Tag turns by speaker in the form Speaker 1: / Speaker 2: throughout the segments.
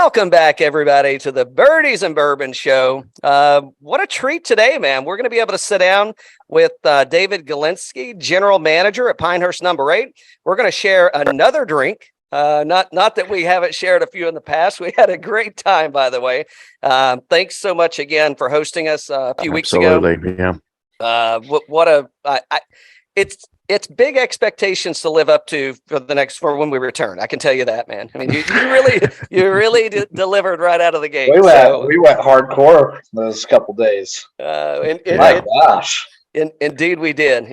Speaker 1: Welcome back, everybody, to the Birdies and Bourbon show. What a treat today, man. We're going to be able to sit down with David Gilinsky, general manager at Pinehurst number 8. We're going to share another drink. Not that we haven't shared a few in the past. We had a great time, by the way. Thanks so much again for hosting us a few weeks ago.
Speaker 2: Absolutely, yeah.
Speaker 1: It's big expectations to live up to for when we return. I can tell you that, man. I mean, you really delivered right out of the gate.
Speaker 3: We went hardcore those couple days. My gosh.
Speaker 1: Indeed, we did.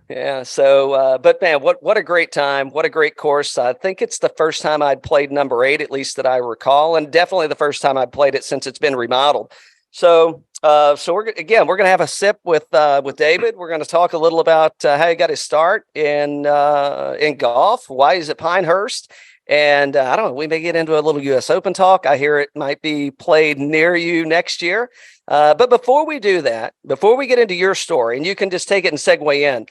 Speaker 1: Yeah. So, but man, what a great time! What a great course! I think it's the first time I'd played number 8, at least that I recall, and definitely the first time I'd played it since it's been remodeled. So we're going to have a sip with David. We're going to talk a little about how he got his start in golf, why he's at Pinehurst, and I don't know. We may get into a little U.S. Open talk. I hear it might be played near you next year. But before we do that, before we get into your story, and you can just take it and segue in.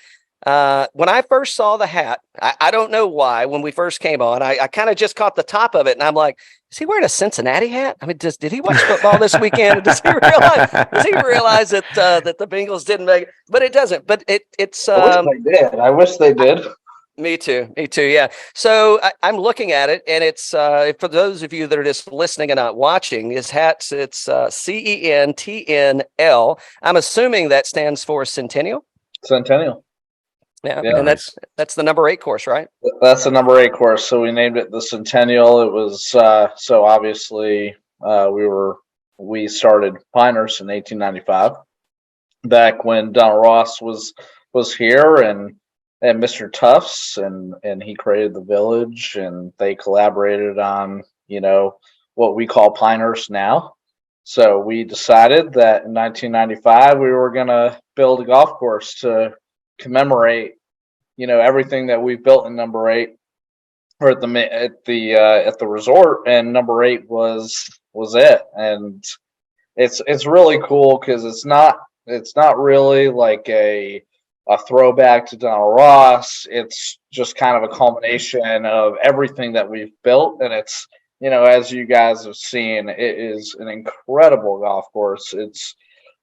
Speaker 1: When I first saw the hat, I don't know why. When we first came on, I kind of just caught the top of it, and I'm like, is he wearing a Cincinnati hat? I mean, did he watch football this weekend? Does he realize that the Bengals didn't make it? But it doesn't. But it's.
Speaker 3: I wish they did.
Speaker 1: Me too. Yeah. So I'm looking at it, and it's for those of you that are just listening and not watching. His hats. It's CENTNL. I'm assuming that stands for Centennial.
Speaker 3: Centennial.
Speaker 1: Yeah, and that's the number 8 course, right?
Speaker 3: That's the number 8 course. So we named it the Centennial. It was so obviously we started Pinehurst in 1895, back when Donald Ross was here and Mr. Tufts and he created the village, and they collaborated on what we call Pinehurst now. So we decided that in 1995 we were going to build a golf course to commemorate everything that we've built in number 8 or at the resort, and number 8 was it. And it's really cool because it's not really like a throwback to Donald Ross. It's just kind of a culmination of everything that we've built, and it's as you guys have seen, it is an incredible golf course.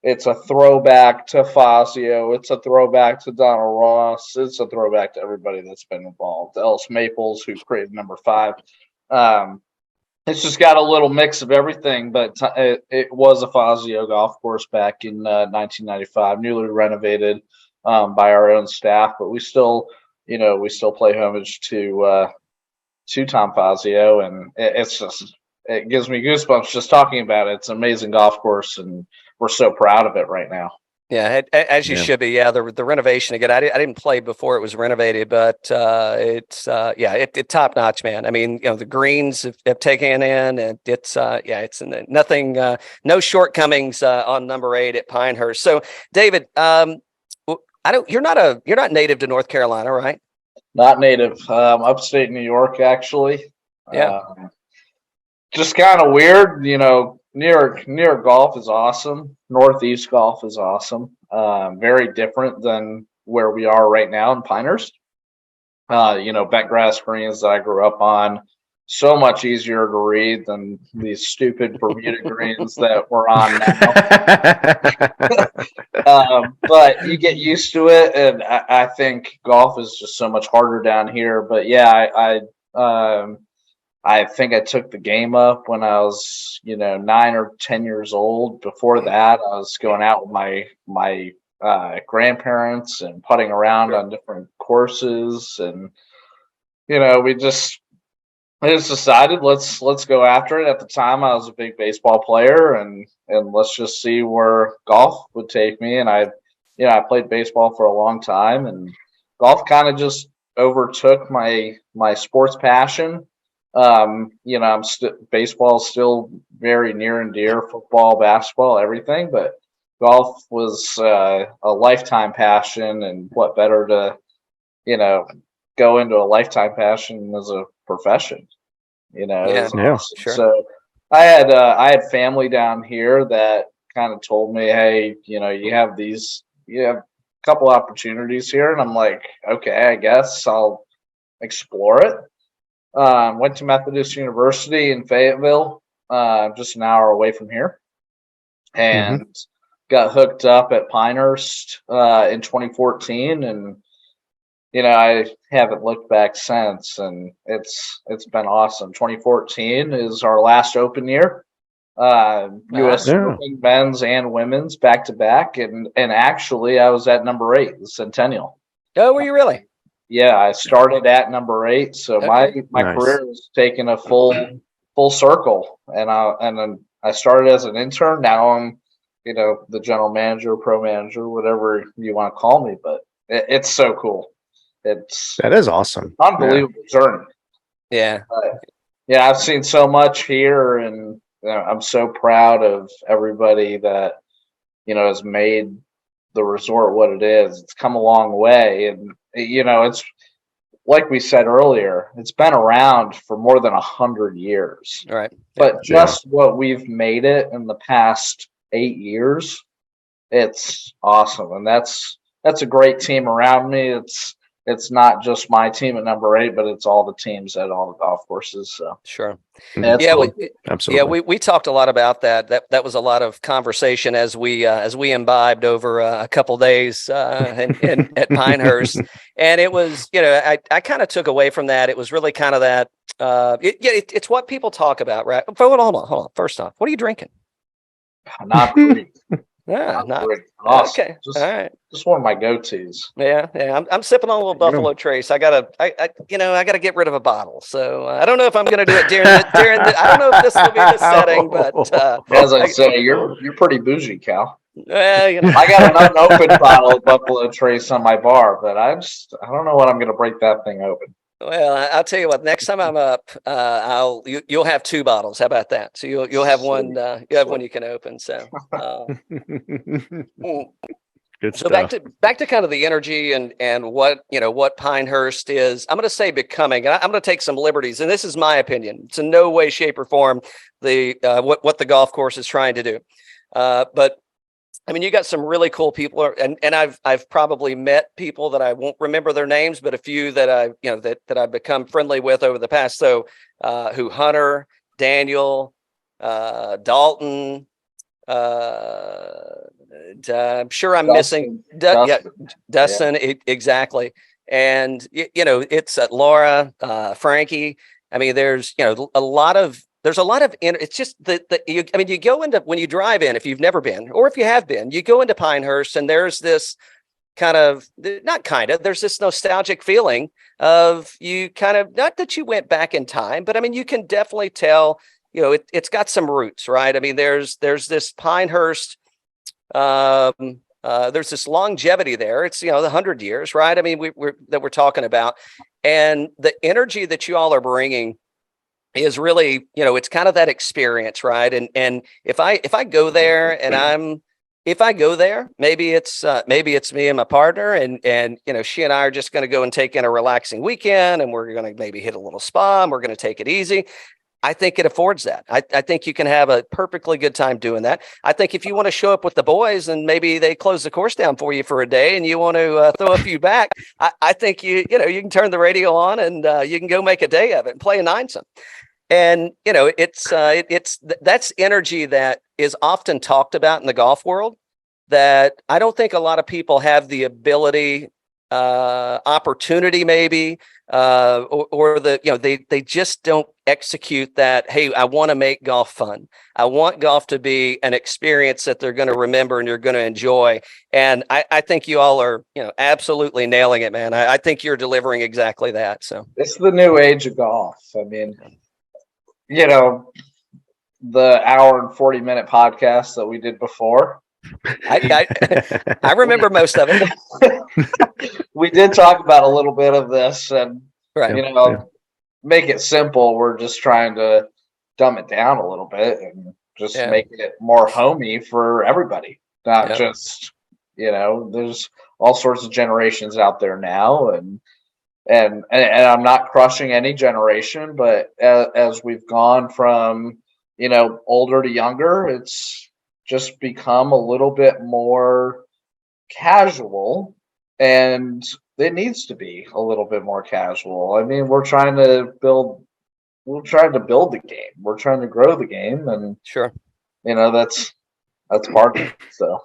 Speaker 3: It's a throwback to Fazio. It's a throwback to Donald Ross. It's a throwback to everybody that's been involved. Ellis Maples, who created number 5. It's just got a little mix of everything, but it was a Fazio golf course back in 1995, newly renovated by our own staff. But we still play homage to Tom Fazio, and it gives me goosebumps just talking about it. It's an amazing golf course, and we're so proud of it right now.
Speaker 1: Yeah, as you should be. Yeah, the renovation again. I didn't play before it was renovated, but it's top notch, man. I mean, the greens have taken in, and it's nothing, no shortcomings on number 8 at Pinehurst. So, David, you're not native to North Carolina, right?
Speaker 3: Not native. Upstate New York, actually.
Speaker 1: Yeah.
Speaker 3: Just kind of weird, New York golf is awesome. Northeast golf is awesome. Very different than where we are right now in Pinehurst. Bent grass greens that I grew up on, so much easier to read than these stupid Bermuda greens that we're on now. But you get used to it, and I think golf is just so much harder down here. But yeah, I think I took the game up when I was, 9 or 10 years old. Before that, I was going out with my grandparents and putting around on different courses, and we just decided let's go after it. At the time, I was a big baseball player, and let's just see where golf would take me. And I played baseball for a long time, and golf kind of just overtook my sports passion. Baseball is still very near and dear, football, basketball, everything, but golf was a lifetime passion, and what better to, go into a lifetime passion as a profession,
Speaker 1: Sure.
Speaker 3: So I had family down here that kind of told me, hey, you have a couple opportunities here, and I'm like, okay, I guess I'll explore it. Went to Methodist University in Fayetteville. just an hour away from here, and got hooked up at Pinehurst in 2014, and I haven't looked back since, and it's been awesome. 2014 is our last open year. U.S. Open men's and women's back to back, and actually I was at number 8, the Centennial.
Speaker 1: Oh, were you really?
Speaker 3: Yeah, I started at number 8, so my career was taking a full circle, and then I started as an intern. Now I'm the general manager, pro manager, whatever you want to call me, but it's so cool.
Speaker 2: That is awesome.
Speaker 3: Unbelievable journey.
Speaker 1: Yeah.
Speaker 3: Yeah, I've seen so much here, and I'm so proud of everybody that has made the resort what it is. It's come a long way, and it's like we said earlier, it's been around for more than 100 years.
Speaker 1: Right.
Speaker 3: But just what we've made it in the past 8 years, it's awesome, and that's a great team around me. It's not just my team at number 8, but it's all the teams at all the golf courses. So
Speaker 1: sure.
Speaker 2: Absolutely.
Speaker 1: Yeah, we talked a lot about that. That was a lot of conversation as we imbibed over a couple days at Pinehurst, and it was I kind of took away from that. It was really kind of that. It's what people talk about, right? Hold on. First off, what are you drinking?
Speaker 3: Not great.
Speaker 1: Yeah, not
Speaker 3: awesome.
Speaker 1: Okay. All right.
Speaker 3: Just one of my go-tos.
Speaker 1: Yeah. I'm sipping on a little Buffalo Trace. I gotta get rid of a bottle. So I don't know if I'm gonna do it during the. I don't know if this will be the setting, but
Speaker 3: as I say, you're pretty bougie, Cal.
Speaker 1: I
Speaker 3: got an unopened bottle of Buffalo Trace on my bar, but I don't know when I'm gonna break that thing open.
Speaker 1: Well, I'll tell you what. Next time I'm up, you'll have 2 bottles. How about that? So you'll have one. You have one you can open. So.
Speaker 2: Good
Speaker 1: So
Speaker 2: stuff.
Speaker 1: back to kind of the energy and what Pinehurst is. I'm going to say becoming. And I'm going to take some liberties, and this is my opinion. It's in no way, shape, or form what the golf course is trying to do. But I mean, you got some really cool people, and I've probably met people that I won't remember their names, but a few that I've become friendly with over the past. So, who Hunter, Daniel, Dalton. I'm sure I'm missing Dustin. Exactly. And it's Laura, Frankie. I mean, there's a lot of. There's a lot of, it's just you go into, when you drive in, if you've never been, or if you have been, you go into Pinehurst and there's this there's this nostalgic feeling of you not that you went back in time, but I mean, you can definitely tell, it's got some roots, right? I mean, there's this Pinehurst, there's this longevity there. It's, the 100 years, right? I mean, we're talking about, and the energy that you all are bringing is really, it's kind of that experience, right? And if I go there and maybe it's me and my partner, and she and I are just going to go and take in a relaxing weekend, and we're going to maybe hit a little spa, and we're going to take it easy. I think it affords that. I think you can have a perfectly good time doing that. I think if you want to show up with the boys and maybe they close the course down for you for a day and you want to throw a few back, I think you can turn the radio on and you can go make a day of it and play a 9-some. And that's energy that is often talked about in the golf world that I don't think a lot of people have the ability, opportunity, maybe, or they just don't execute that. Hey, I want to make golf fun. I want golf to be an experience that they're going to remember and you're going to enjoy. And I think you all are, absolutely nailing it, man. I think you're delivering exactly that. So
Speaker 3: it's the new age of golf. I mean, the hour and 40-minute podcast that we did before.
Speaker 1: I remember most of it.
Speaker 3: We did talk about a little bit of this, and
Speaker 1: right.
Speaker 3: Make it simple. We're just trying to dumb it down a little bit and just make it more homey for everybody. Not just there's all sorts of generations out there now, and I'm not crushing any generation, but as we've gone from older to younger, it's just become a little bit more casual, and it needs to be a little bit more casual. I mean, we're trying to build we're trying to build the game. We're trying to grow the game, and
Speaker 1: Sure.
Speaker 3: that's part. So.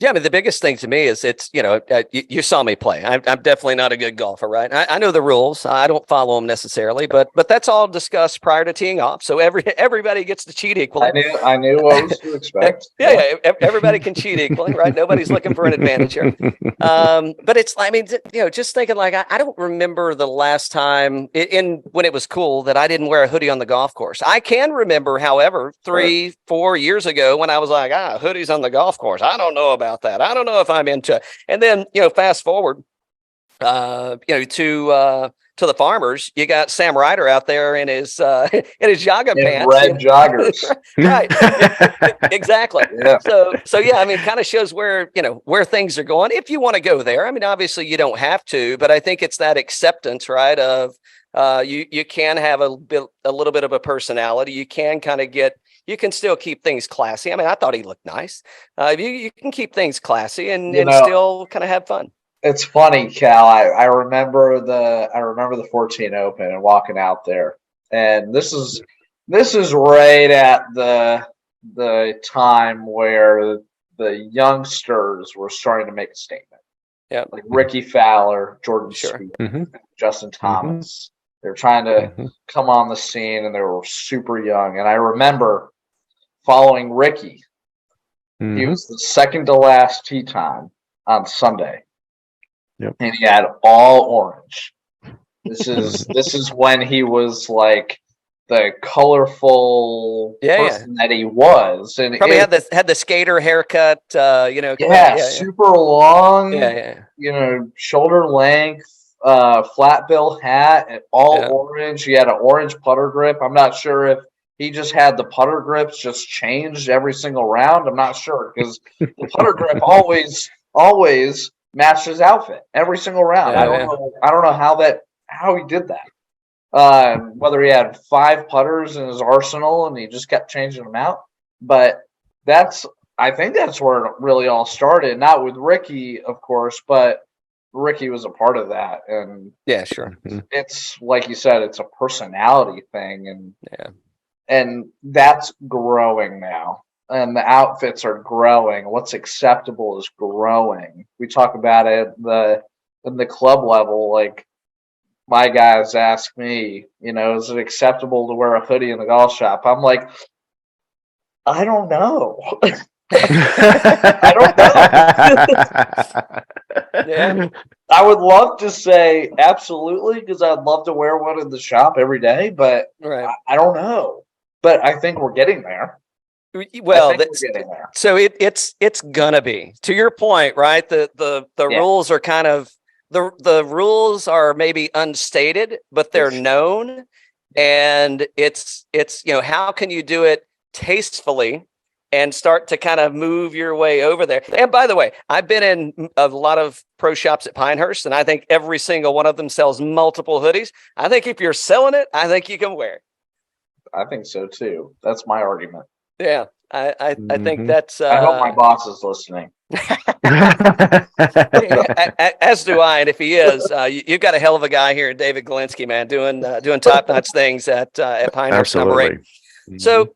Speaker 1: Yeah, I mean, the biggest thing to me is it's, you saw me play. I'm definitely not a good golfer, right? I know the rules. I don't follow them necessarily, but that's all discussed prior to teeing off. So everybody gets to cheat equally.
Speaker 3: I knew what was to expect.
Speaker 1: Yeah, everybody can cheat equally, right? Nobody's looking for an advantage here. But it's, I mean, just thinking like, I don't remember the last time when it was cool that I didn't wear a hoodie on the golf course. I can remember, however, 3-4 years ago when I was like, hoodies on the golf course. I don't know about that. I don't know if I'm into it. And then, fast forward, to the farmers, you got Sam Ryder out there in his jogging pants,
Speaker 3: red joggers,
Speaker 1: right? Exactly.
Speaker 3: Yeah.
Speaker 1: So yeah, I mean, kind of shows where things are going. If you want to go there, I mean, obviously you don't have to, but I think it's that acceptance, right? Of you can have a little bit of a personality. You can kind of you can still keep things classy. I mean, I thought he looked nice. You can keep things classy and still kind of have fun.
Speaker 3: It's funny, Cal. I remember the 14 Open and walking out there, and this is right at the time where the youngsters were starting to make a statement.
Speaker 1: Yeah,
Speaker 3: like Ricky Fowler, Jordan Spieth,
Speaker 2: Mm-hmm.
Speaker 3: Justin Thomas. They're trying to come on the scene, and they were super young. And I remember following Ricky. He was the second to last tee time on Sunday.
Speaker 2: Yep.
Speaker 3: And he had all orange. This is when he was like the colorful person that he was, and
Speaker 1: probably had the skater haircut.
Speaker 3: Super long. Shoulder length, flat bill hat, and all orange. He had an orange putter grip. I'm not sure if he just had the putter grips just changed every single round. I'm not sure because the putter grip always matched his outfit every single round. I don't know how he did that. Whether he had 5 putters in his arsenal and he just kept changing them out. But I think that's where it really all started. Not with Ricky, of course, but Ricky was a part of that. And
Speaker 1: yeah, sure.
Speaker 3: It's like you said, it's a personality thing, and that's growing now. And the outfits are growing. What's acceptable is growing. We talk about it in the club level. Like my guys ask me, is it acceptable to wear a hoodie in the golf shop? I'm like, I don't know. I don't know. I would love to say absolutely because I'd love to wear one in the shop every day, but I don't know. But I think we're getting there.
Speaker 1: Well, so it's gonna be, to your point, right? The rules are kind of the rules are maybe unstated, but they're known, and it's how can you do it tastefully and start to kind of move your way over there. And by the way, I've been in a lot of pro shops at Pinehurst, and I think every single one of them sells multiple hoodies. I think if you're selling it, I think you can wear it.
Speaker 3: I think so too. That's my argument.
Speaker 1: Yeah, I think that's.
Speaker 3: I hope my boss is listening.
Speaker 1: As do I, and if he is, you've got a hell of a guy here, David Gilinsky, man, doing top notch things at Pinehurst number 8. So,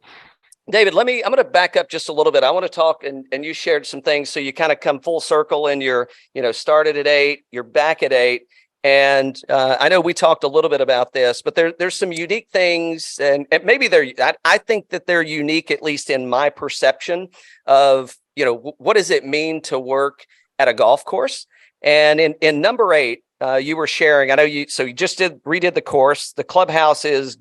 Speaker 1: David, I'm going to back up just a little bit. I want to talk, and you shared some things, so you kind of come full circle, and you're started at 8, you're back at 8. And I know we talked a little bit about this, but there's some unique things, and maybe I think that they're unique, at least in my perception of, what does it mean to work at a golf course? And in number 8, you were sharing, I know you just redid the course. The clubhouse is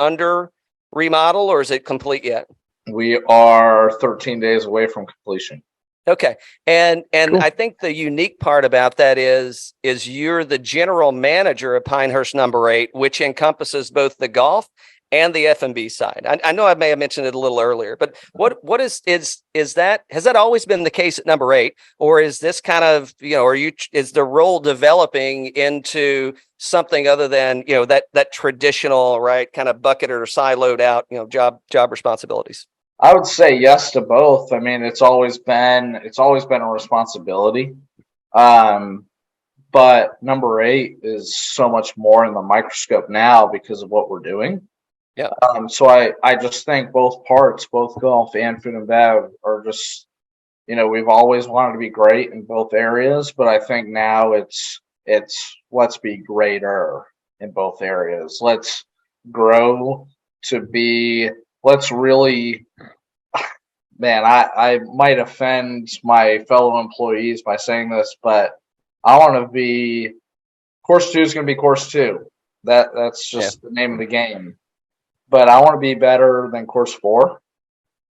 Speaker 1: under remodel, or is it complete yet?
Speaker 3: We are 13 days away from completion.
Speaker 1: Okay. And
Speaker 2: Cool.
Speaker 1: I think the unique part about that is you're the general manager of Pinehurst number 8, which encompasses both the golf and the F&B side. I know I may have mentioned it a little earlier, but what is that? Has that always been the case at number 8, or is this kind of, is the role developing into something other than, that traditional, right, kind of bucketed or siloed out, job responsibilities?
Speaker 3: I would say yes to both. I mean, it's always been a responsibility. But number 8 is so much more in the microscope now because of what we're doing.
Speaker 1: Yeah.
Speaker 3: So I just think both parts, both golf and food and bev, are just, we've always wanted to be great in both areas, but I think now it's let's be greater in both areas. Let's grow to be. Let's really, man. I might offend my fellow employees by saying this, but I want to be. Course 2 is going to be course 2. That's just the name of the game. But I want to be better than course 4,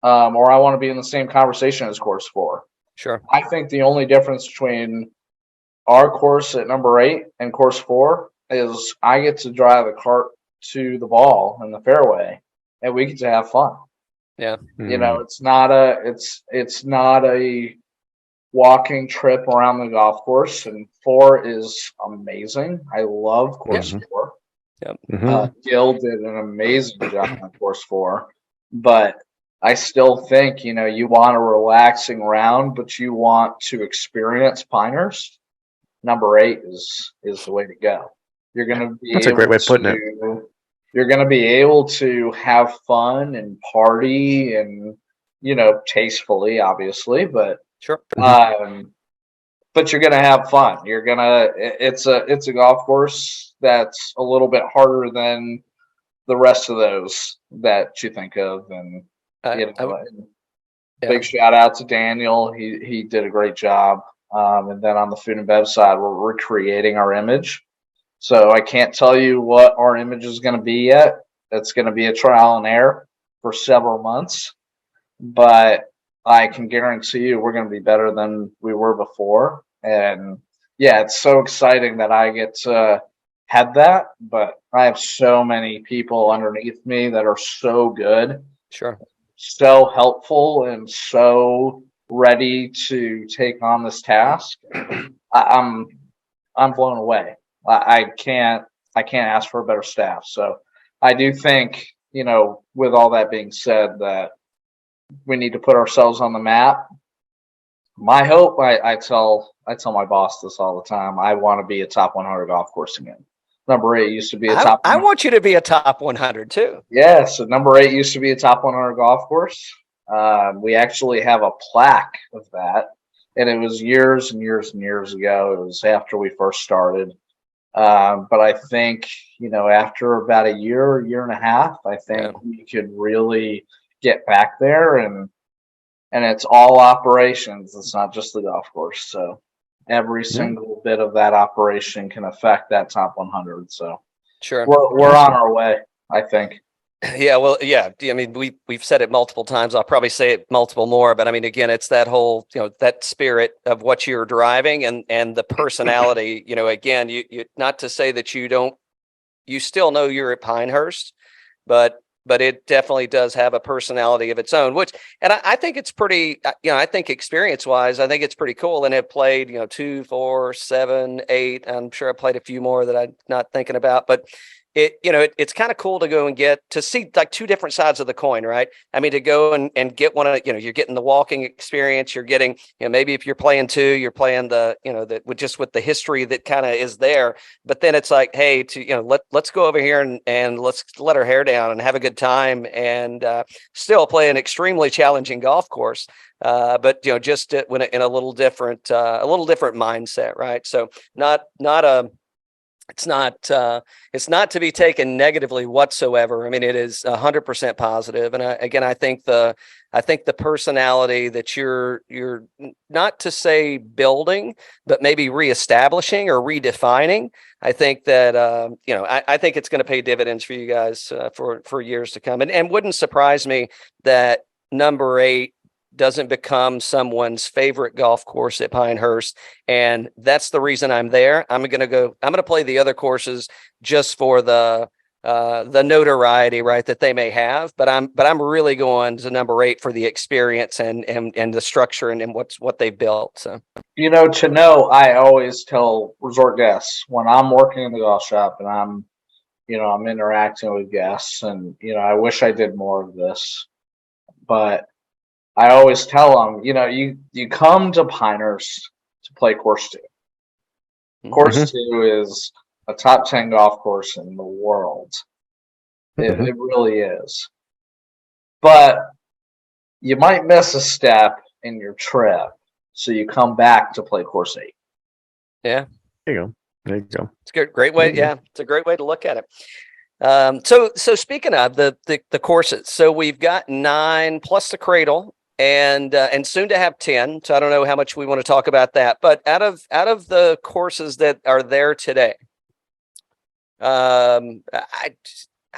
Speaker 3: or I want to be in the same conversation as course 4.
Speaker 1: Sure.
Speaker 3: I think the only difference between our course at number 8 and course 4 is I get to drive the cart to the ball in the fairway, and we get to have fun.
Speaker 1: Yeah.
Speaker 3: It's not a walking trip around the golf course, and 4 is amazing. I love course 4.
Speaker 1: Yep.
Speaker 3: Gil did an amazing job on course 4, but I still think, you want a relaxing round, but you want to experience Pinehurst. Number 8 is the way to go. You're going to be
Speaker 2: That's a great way of putting it.
Speaker 3: You're going to be able to have fun and party and, tastefully, obviously, but
Speaker 1: sure.
Speaker 3: But you're going to have fun. It's a golf course that's a little bit harder than the rest of those that you think of. And, big shout out to Daniel. He did a great job. And then on the food and bev side, we're recreating our image. So I can't tell you what our image is going to be yet. That's going to be a trial and error for several months. But I can guarantee you we're going to be better than we were before. And yeah, it's so exciting that I get to head that. But I have so many people underneath me that are so good.
Speaker 1: Sure.
Speaker 3: So helpful and so ready to take on this task. I'm blown away. I can't ask for a better staff. So I do think, with all that being said, that we need to put ourselves on the map. My hope, I tell my boss this all the time. I want to be a top 100 golf course again. Number 8 used to be a top.
Speaker 1: I want you to be a top 100 too.
Speaker 3: Yeah, so number 8 used to be a top 100 golf course. We actually have a plaque of that, and it was years and years and years ago. It was after we first started. But I think, after about a year and a half, I think we could really get back there, and it's all operations. It's not just the golf course. So every single bit of that operation can affect that top 100. So
Speaker 1: sure,
Speaker 3: we're on our way, I think.
Speaker 1: Yeah, well, yeah. I mean, we've said it multiple times. I'll probably say it multiple more, but I mean, again, it's that whole, that spirit of what you're driving and the personality. Again, you not to say that you still know you're at Pinehurst, but it definitely does have a personality of its own. And I think it's pretty. I think experience wise, I think it's pretty cool. And it played, 2, 4, 7, 8. I'm sure I played a few more that I'm not thinking about, but. It's kind of cool to go and get to see like two different sides of the coin, right? I mean, to go and get one of, you're getting the walking experience, you're getting, maybe if you're playing 2, you're playing with the history that kind of is there. But then it's like, hey, let's go over here and let's let our hair down and have a good time and still play an extremely challenging golf course. But just when in a little different mindset, right? So it's not to be taken negatively whatsoever. I mean, it is 100% positive. And I think the personality that you're not to say building, but maybe reestablishing or redefining. I think that I think it's going to pay dividends for you guys for years to come. And wouldn't surprise me that number 8 doesn't become someone's favorite golf course at Pinehurst. And that's the reason I'm there. I'm going to play the other courses just for the notoriety, right, that they may have, but I'm really going to number 8 for the experience and the structure and what they built. So,
Speaker 3: I always tell resort guests when I'm working in the golf shop and I'm interacting with guests, and, I wish I did more of this, but I always tell them, you come to Pinehurst to play course 2. Course 2 is a top 10 golf course in the world. It really is. But you might miss a step in your trip, so you come back to play course 8.
Speaker 1: Yeah.
Speaker 2: There you go. There you go.
Speaker 1: It's a great way. Yeah, it's a great way to look at it. So speaking of the courses, so we've got 9 plus the cradle, and soon to have 10. So I don't know how much we want to talk about that, but out of the courses that are there today, I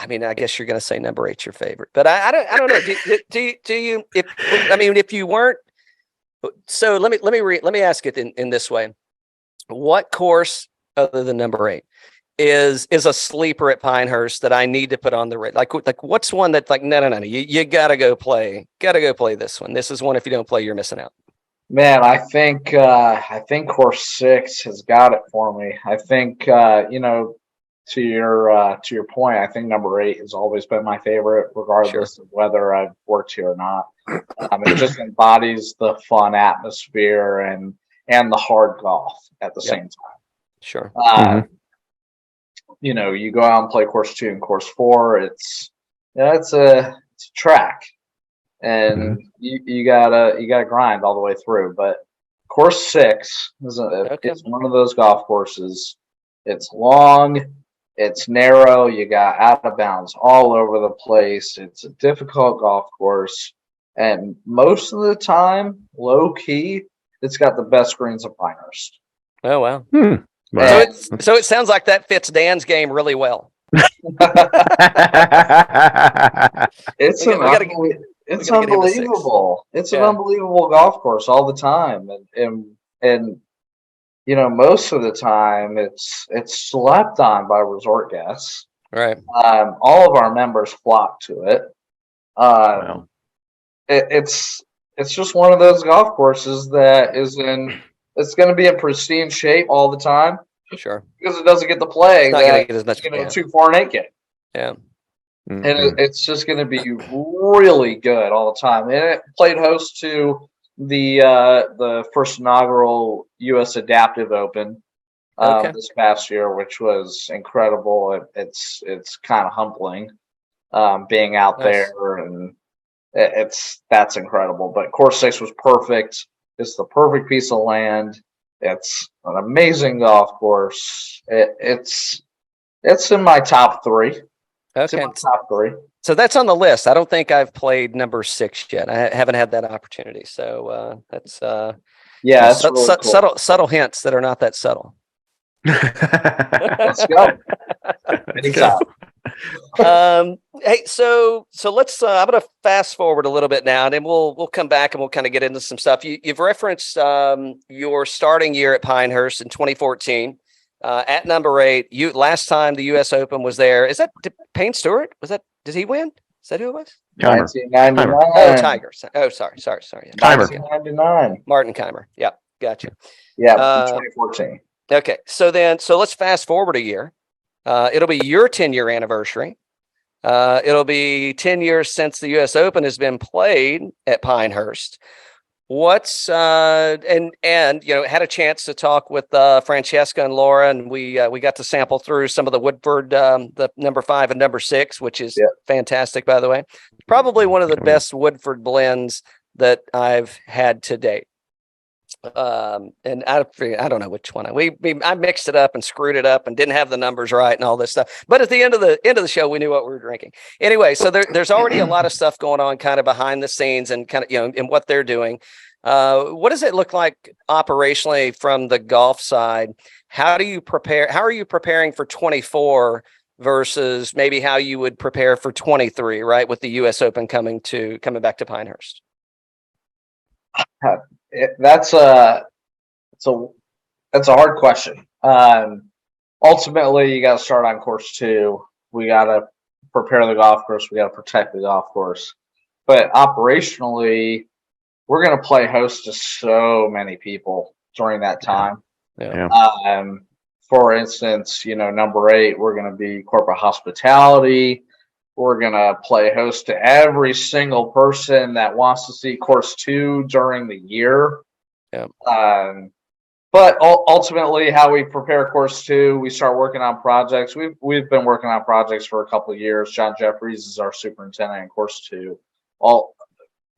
Speaker 1: mean, I guess you're going to say number 8's your favorite, but I don't know. Do you? If you weren't, so let me ask it in this way: what course other than number 8 is a sleeper at Pinehurst that I need to put on the radar? Like what's one that's like, no, you gotta go play this one. This is one, if you don't play, you're missing out.
Speaker 3: Man, I think course 6 has got it for me. I think to your point, I think number 8 has always been my favorite, regardless of whether I've worked here or not. It just embodies the fun atmosphere and the hard golf at the same time.
Speaker 1: Sure.
Speaker 3: You go out and play course 2 and course 4. It's a track, and you gotta grind all the way through. But course 6 is it's one of those golf courses. It's long, it's narrow. You got out of bounds all over the place. It's a difficult golf course, and most of the time, low key, it's got the best greens of Pinehurst.
Speaker 1: Oh wow.
Speaker 2: Wow.
Speaker 1: So it sounds like that fits Dan's game really well.
Speaker 3: It's unbelievable. It's an unbelievable golf course all the time, and most of the time it's slept on by resort guests.
Speaker 1: Right.
Speaker 3: All of our members flock to it.
Speaker 2: Wow.
Speaker 3: It's just one of those golf courses that it's going to be in pristine shape all the time.
Speaker 1: Sure.
Speaker 3: Because it doesn't get to play
Speaker 1: not
Speaker 3: that,
Speaker 1: get as much,
Speaker 3: 2, 4, and 8 game.
Speaker 1: Yeah.
Speaker 3: And it's just going to be really good all the time. And it played host to the first inaugural U.S. Adaptive Open this past year, which was incredible. It's kind of humbling being out there, and that's incredible. But course 6 was perfect. It's the perfect piece of land. It's an amazing golf course. It's in my top 3.
Speaker 1: Okay.
Speaker 3: It's in my top 3.
Speaker 1: So that's on the list. I don't think I've played number 6 yet. I haven't had that opportunity. So that's
Speaker 3: it's really cool.
Speaker 1: subtle hints that are not that subtle.
Speaker 3: Let's go. Anytime.
Speaker 1: Hey, so let's. I'm going to fast forward a little bit now, and then we'll come back and we'll kind of get into some stuff. You've referenced your starting year at Pinehurst in 2014 at number 8. Last time the U.S. Open was there. Is that Payne Stewart? Did he win? Is that who it was?
Speaker 3: 1999.
Speaker 1: Oh, Tiger. Oh, sorry.
Speaker 3: 1999.
Speaker 1: Martin Keimer. Yeah, gotcha.
Speaker 3: Yeah, 2014.
Speaker 1: Okay, so let's fast forward a year. It'll be your 10-year anniversary. It'll be 10 years since the U.S. Open has been played at Pinehurst. What's and had a chance to talk with Francesca and Laura, and we got to sample through some of the Woodford, the number 5 and number 6, which is fantastic, by the way. Probably one of the best Woodford blends that I've had to date. And I don't know which one I mixed it up and screwed it up and didn't have the numbers right and all this stuff. But at the end of the show, we knew what we were drinking. Anyway, so there's already a lot of stuff going on kind of behind the scenes and kind of, in what they're doing. What does it look like operationally from the golf side? How are you preparing for 24 versus maybe how you would prepare for 23, right? With the US Open coming back to Pinehurst.
Speaker 3: That's a hard question. Ultimately, you got to start on course 2. We got to prepare the golf course. We got to protect the golf course. But operationally, we're going to play host to so many people during that time.
Speaker 1: Yeah.
Speaker 3: For instance, number 8, we're going to be corporate hospitality. We're going to play host to every single person that wants to see course 2 during the year.
Speaker 1: Yeah.
Speaker 3: But ultimately, how we prepare course 2, we start working on projects. We've been working on projects for a couple of years. John Jeffries is our superintendent in course 2.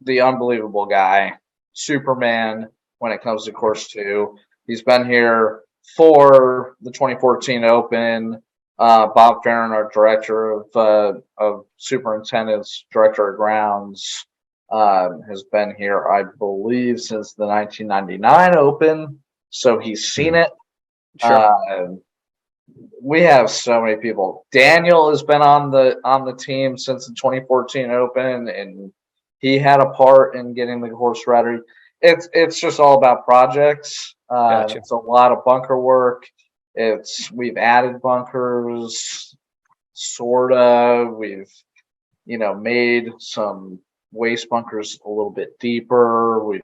Speaker 3: The unbelievable guy, Superman when it comes to course 2. He's been here for the 2014 Open. Bob Farron, our director of superintendents, director of grounds, has been here, I believe, since the 1999 Open. So he's seen it.
Speaker 1: Sure.
Speaker 3: We have so many people. Daniel has been on the team since the 2014 Open, and he had a part in getting the course ready. It's just all about projects.
Speaker 1: Gotcha.
Speaker 3: It's a lot of bunker work. We've added bunkers, sorta. We've made some waste bunkers a little bit deeper. We've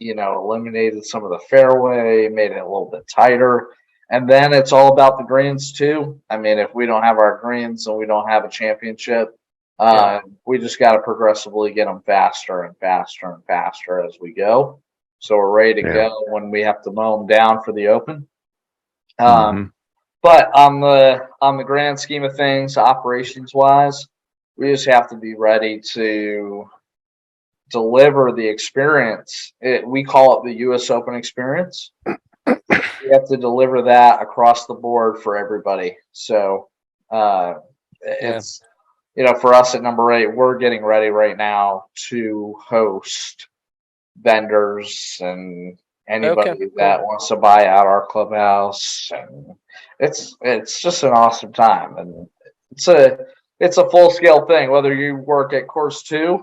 Speaker 3: eliminated some of the fairway, made it a little bit tighter. And then it's all about the greens too. I mean, if we don't have our greens and we don't have a championship, we just got to progressively get them faster and faster and faster as we go. So we're ready to go when we have to mow them down for the Open. But on the grand scheme of things, operations wise, we just have to be ready to deliver the experience. We call it the U.S. Open experience. We have to deliver that across the board for everybody. So it's for us at number 8, we're getting ready right now to host vendors and anybody that wants to buy out our clubhouse, and it's just an awesome time, and it's a full scale thing, whether you work at course 2,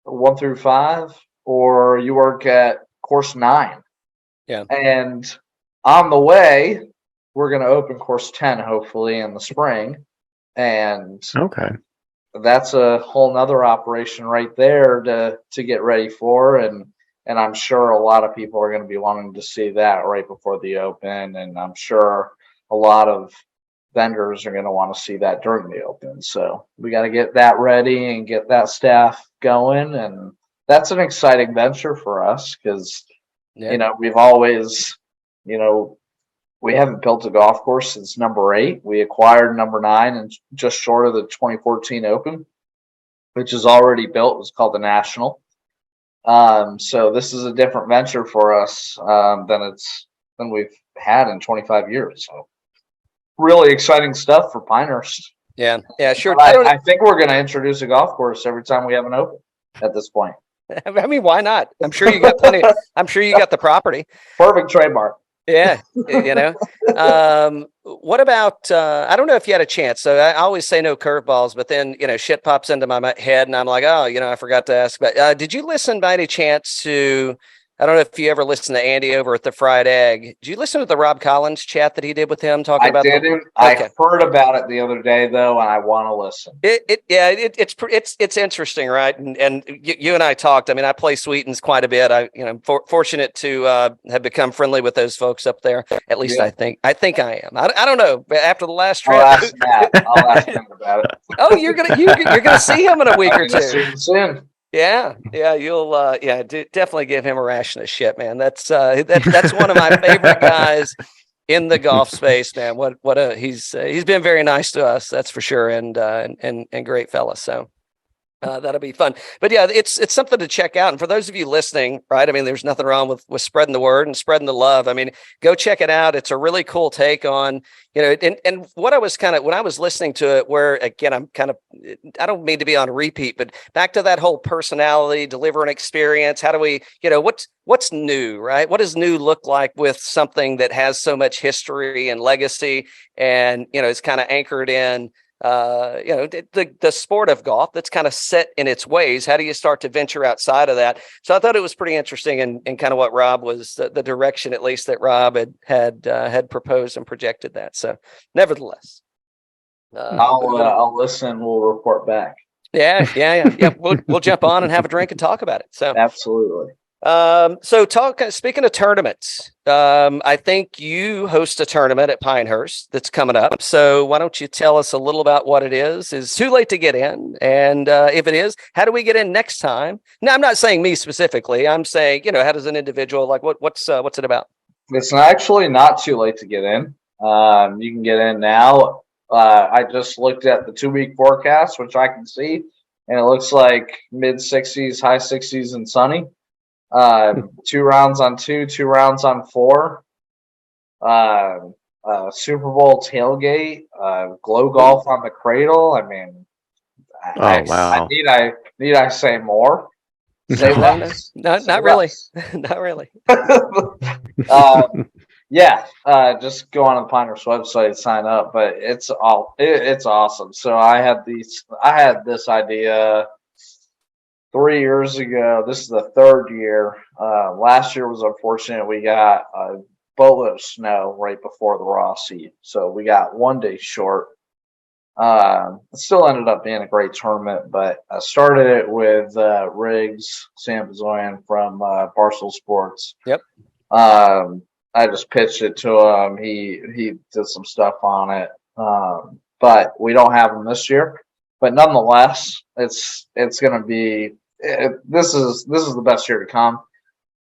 Speaker 3: 1 through 5, or you work at course 9. And on the way, we're going to open course 10 hopefully in the spring, and that's a whole nother operation right there to get ready for, and I'm sure a lot of people are going to be wanting to see that right before the Open, and I'm sure a lot of vendors are going to want to see that during the Open. So we got to get that ready and get that staff going, and that's an exciting venture for us because we've always we haven't built a golf course since number 8. We acquired number 9 and just short of the 2014 Open, which is already built. It was called the National. So this is a different venture for us than we've had in 25 years. So really exciting stuff for Pinehurst.
Speaker 1: Yeah, sure.
Speaker 3: I think we're going to introduce a golf course every time we have an Open at this point.
Speaker 1: I mean, why not? I'm sure you got plenty. I'm sure you got the property.
Speaker 3: Perfect trademark.
Speaker 1: Yeah, what about, I don't know if you had a chance. So I always say no curveballs, but then, shit pops into my head and I'm like, oh, I forgot to ask. But did you listen by any chance to, I don't know if you ever listened to Andy over at the Fried Egg. Did you listen to the Rob Collins chat that he did with him talking about?
Speaker 3: I didn't. I heard about it the other day though, and I want to listen.
Speaker 1: It's interesting, right? And you and I talked. I mean, I play Sweetens quite a bit. Fortunate to have become friendly with those folks up there. At least I think I am. I don't know. After the last trip,
Speaker 3: I'll ask him about it.
Speaker 1: Oh, you're gonna see him in a week or two.
Speaker 3: See him soon.
Speaker 1: Yeah, you'll definitely give him a ration of shit, man. That's one of my favorite guys in the golf space, man. He's been very nice to us, that's for sure, and great fella. So that'll be fun. But yeah, it's something to check out. And for those of you listening, right? I mean, there's nothing wrong with spreading the word and spreading the love. I mean, go check it out. It's a really cool take on, and what I was when I was listening to it, where again, I don't mean to be on repeat, but back to that whole personality, deliver an experience. How do we, what's new, right? What does new look like with something that has so much history and legacy and, it's kind of anchored in, the sport of golf that's kind of set in its ways. How do you start to venture outside of that? So I thought it was pretty interesting and kind of what Rob was the direction, at least that Rob had proposed and projected that. So nevertheless,
Speaker 3: I'll listen. We'll report back.
Speaker 1: Yeah. We'll jump on and have a drink and talk about it. So
Speaker 3: absolutely.
Speaker 1: So speaking of tournaments, I think you host a tournament at Pinehurst that's coming up. So why don't you tell us a little about what it is? Is it too late to get in? And if it is, how do we get in next time? Now, I'm not saying me specifically. I'm saying, how does an individual, like what's it about?
Speaker 3: It's actually not too late to get in. You can get in now. I just looked at the 2-week forecast, which I can see, and it looks like mid 60s, high 60s, and sunny. 2 rounds on 2, 2 rounds on 4. Super Bowl tailgate. Glow golf on the cradle. I mean,
Speaker 2: Wow.
Speaker 3: need I say more? Say
Speaker 1: No,
Speaker 3: less.
Speaker 1: not
Speaker 3: Say
Speaker 1: really.
Speaker 3: less.
Speaker 1: Not really.
Speaker 3: Yeah, just go on the Pinehurst website, sign up. But it's awesome. So I had this idea 3 years ago. This is the 3rd year. Last year was unfortunate. We got a boatload of snow right before the Rossi, so we got 1 day short. It still ended up being a great tournament, but I started it with Riggs Sam Bazoyan from Barstool Sports.
Speaker 1: Yep.
Speaker 3: I just pitched it to him. He did some stuff on it, but we don't have him this year. But nonetheless, it's going to be. This is the best year to come.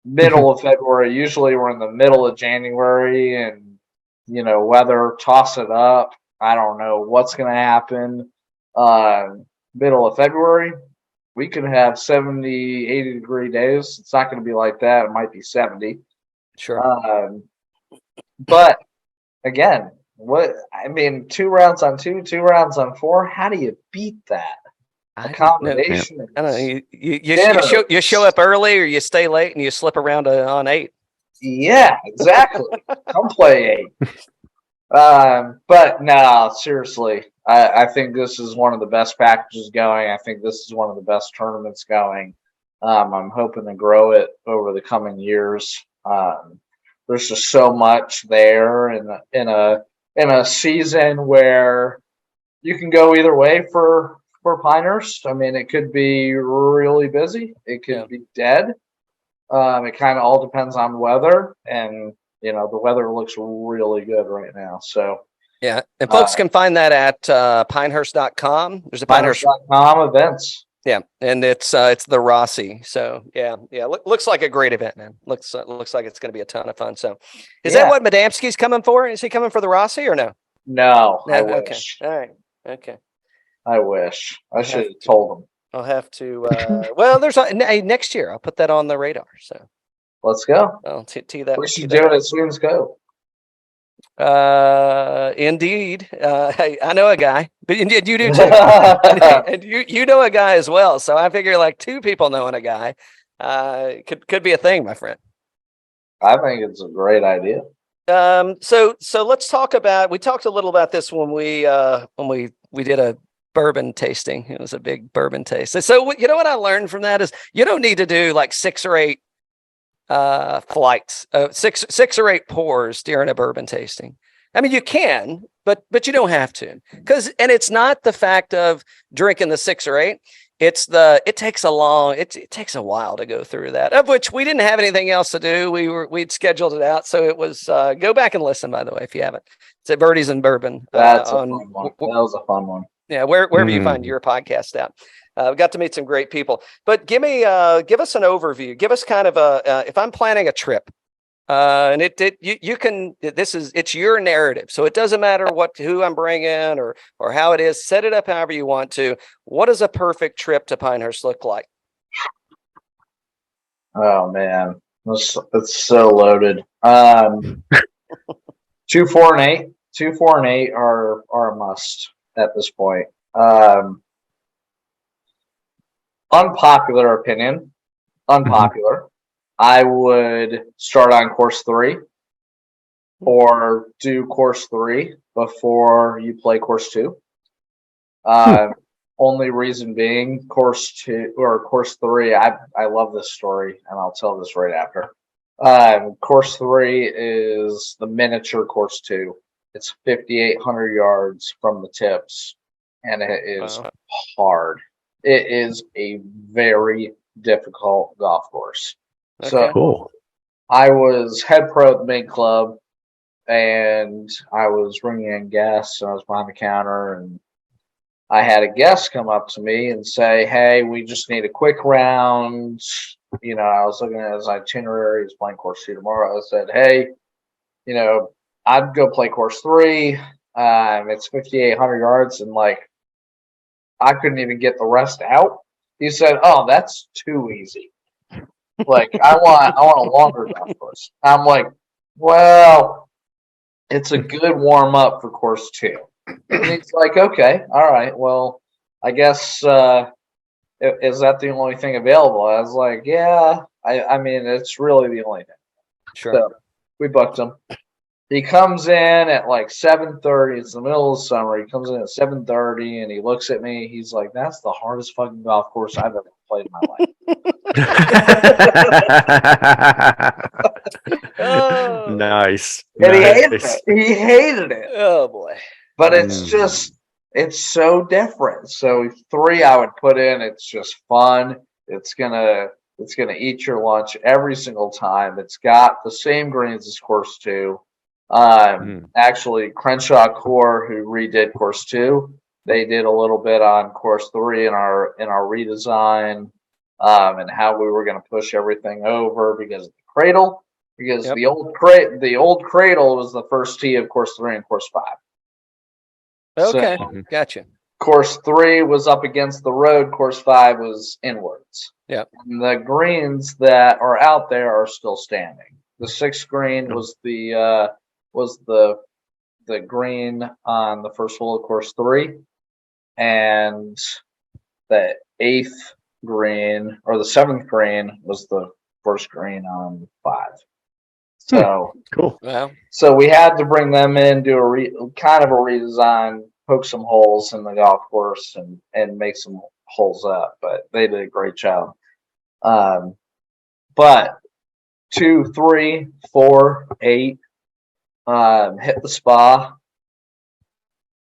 Speaker 3: Middle of February. Usually we're in the middle of January, and weather toss it up. I don't know what's going to happen. Middle of February, we could have 70, 80-degree days. It's not going to be like that. It might be 70.
Speaker 1: Sure.
Speaker 3: But again, 2 rounds on 2, 2 rounds on 4. How do you beat that? Accommodation.
Speaker 1: I don't know. You show up early, or you stay late and you slip around on 8.
Speaker 3: Yeah, exactly. Come play 8. But no, seriously, I think this is one of the best packages going. I think this is one of the best tournaments going. I'm hoping to grow it over the coming years. There's just so much there in a season where you can go either way for Pinehurst. I mean, it could be really busy. It could be dead. It kind of all depends on weather, and the weather looks really good right now. So
Speaker 1: yeah, and folks can find that at pinehurst.com. There's a
Speaker 3: Pinehurst.com events.
Speaker 1: Yeah, and it's the Rossi. So yeah. Looks like a great event, man. Looks like it's going to be a ton of fun. So, is that what Madamski's coming for? Is he coming for the Rossi or no?
Speaker 3: No, I
Speaker 1: okay.
Speaker 3: wish.
Speaker 1: All right. Okay.
Speaker 3: I wish. I should have told him.
Speaker 1: I'll have to. Well, there's next year. I'll put that on the radar. So
Speaker 3: let's go.
Speaker 1: I'll tee that.
Speaker 3: We should do it at Swings Go.
Speaker 1: Indeed. I know a guy, but you do too. And you know a guy as well. So I figure like 2 people knowing a guy could be a thing, my friend.
Speaker 3: I think it's a great idea.
Speaker 1: So let's talk about. We talked a little about this when we did a bourbon tasting. It was a big bourbon taste. So what I learned from that is you don't need to do like 6 or 8 flights, 6 or 8 pours during a bourbon tasting. I mean, you can, but you don't have to, and it's not the fact of drinking the 6 or 8. It takes a while to go through that, of which we didn't have anything else to do. We'd scheduled it out. So it was, go back and listen, by the way, if you haven't. It's at Birdies and Bourbon.
Speaker 3: That's a fun one. That was a fun one.
Speaker 1: Yeah. Wherever you find your podcast at. We got to meet some great people, but give us an overview. Give us kind of if I'm planning a trip, and it's your narrative. So it doesn't matter who I'm bringing or how it is. Set it up however you want to. What does a perfect trip to Pinehurst look like?
Speaker 3: Oh man, it's so loaded. 2, 4, and 8. 2, 4, and 8 are a must at this point. Unpopular opinion. I would start on course 3 or do course 3 before you play course 2. Only reason being course 2 or course 3. I love this story, and I'll tell this right after. Course 3 is the miniature course 2. It's 5,800 yards from the tips, and it is hard. It is a very difficult golf course.
Speaker 1: Okay.
Speaker 3: So
Speaker 2: Cool.
Speaker 3: I was head pro at the main club, and I was bringing in guests, and I was behind the counter, and I had a guest come up to me and say, "Hey, we just need a quick round." You know, I was looking at his itinerary. He's playing course 2 tomorrow. I said, "Hey, you know, I'd go play course 3. It's 5,800 yards, and like I couldn't even get the rest out." He said, "Oh, that's too easy. Like I want a longer golf course." I'm like, "Well, it's a good warm up for course 2." And he's like, "Okay, all right. Well, I guess is that the only thing available?" I was like, "Yeah. I mean, it's really the only thing."
Speaker 1: Sure.
Speaker 3: So we booked him. He comes in at like 7:30. It's the middle of summer. He comes in at 7:30 and he looks at me. He's like, "That's the hardest fucking golf course I've ever played in my life."
Speaker 1: Oh.
Speaker 2: Nice.
Speaker 3: And he hated
Speaker 2: Nice.
Speaker 3: it. He hated it.
Speaker 1: Oh boy.
Speaker 3: But it's just, it's so different. So 3 I would put in. It's just fun. It's gonna eat your lunch every single time. It's got the same greens as course 2. Actually, Crenshaw Core, who redid course 2, they did a little bit on course 3 in our redesign, and how we were going to push everything over because of the cradle. Because
Speaker 1: Yep.
Speaker 3: the old cradle was the first tee of course 3 and course 5.
Speaker 1: Okay.
Speaker 3: So,
Speaker 1: Gotcha.
Speaker 3: course 3 was up against the road. Course 5 was inwards.
Speaker 1: Yep.
Speaker 3: And the greens that are out there are still standing. The 6th green was the green on the first hole of course 3, and the 8th green or the 7th green was the first green on 5. So
Speaker 2: cool.
Speaker 1: Well,
Speaker 3: so we had to bring them in, do a kind of a redesign, poke some holes in the golf course, and make some holes up. But they did a great job. But 2, 3, 4, 8, hit the spa.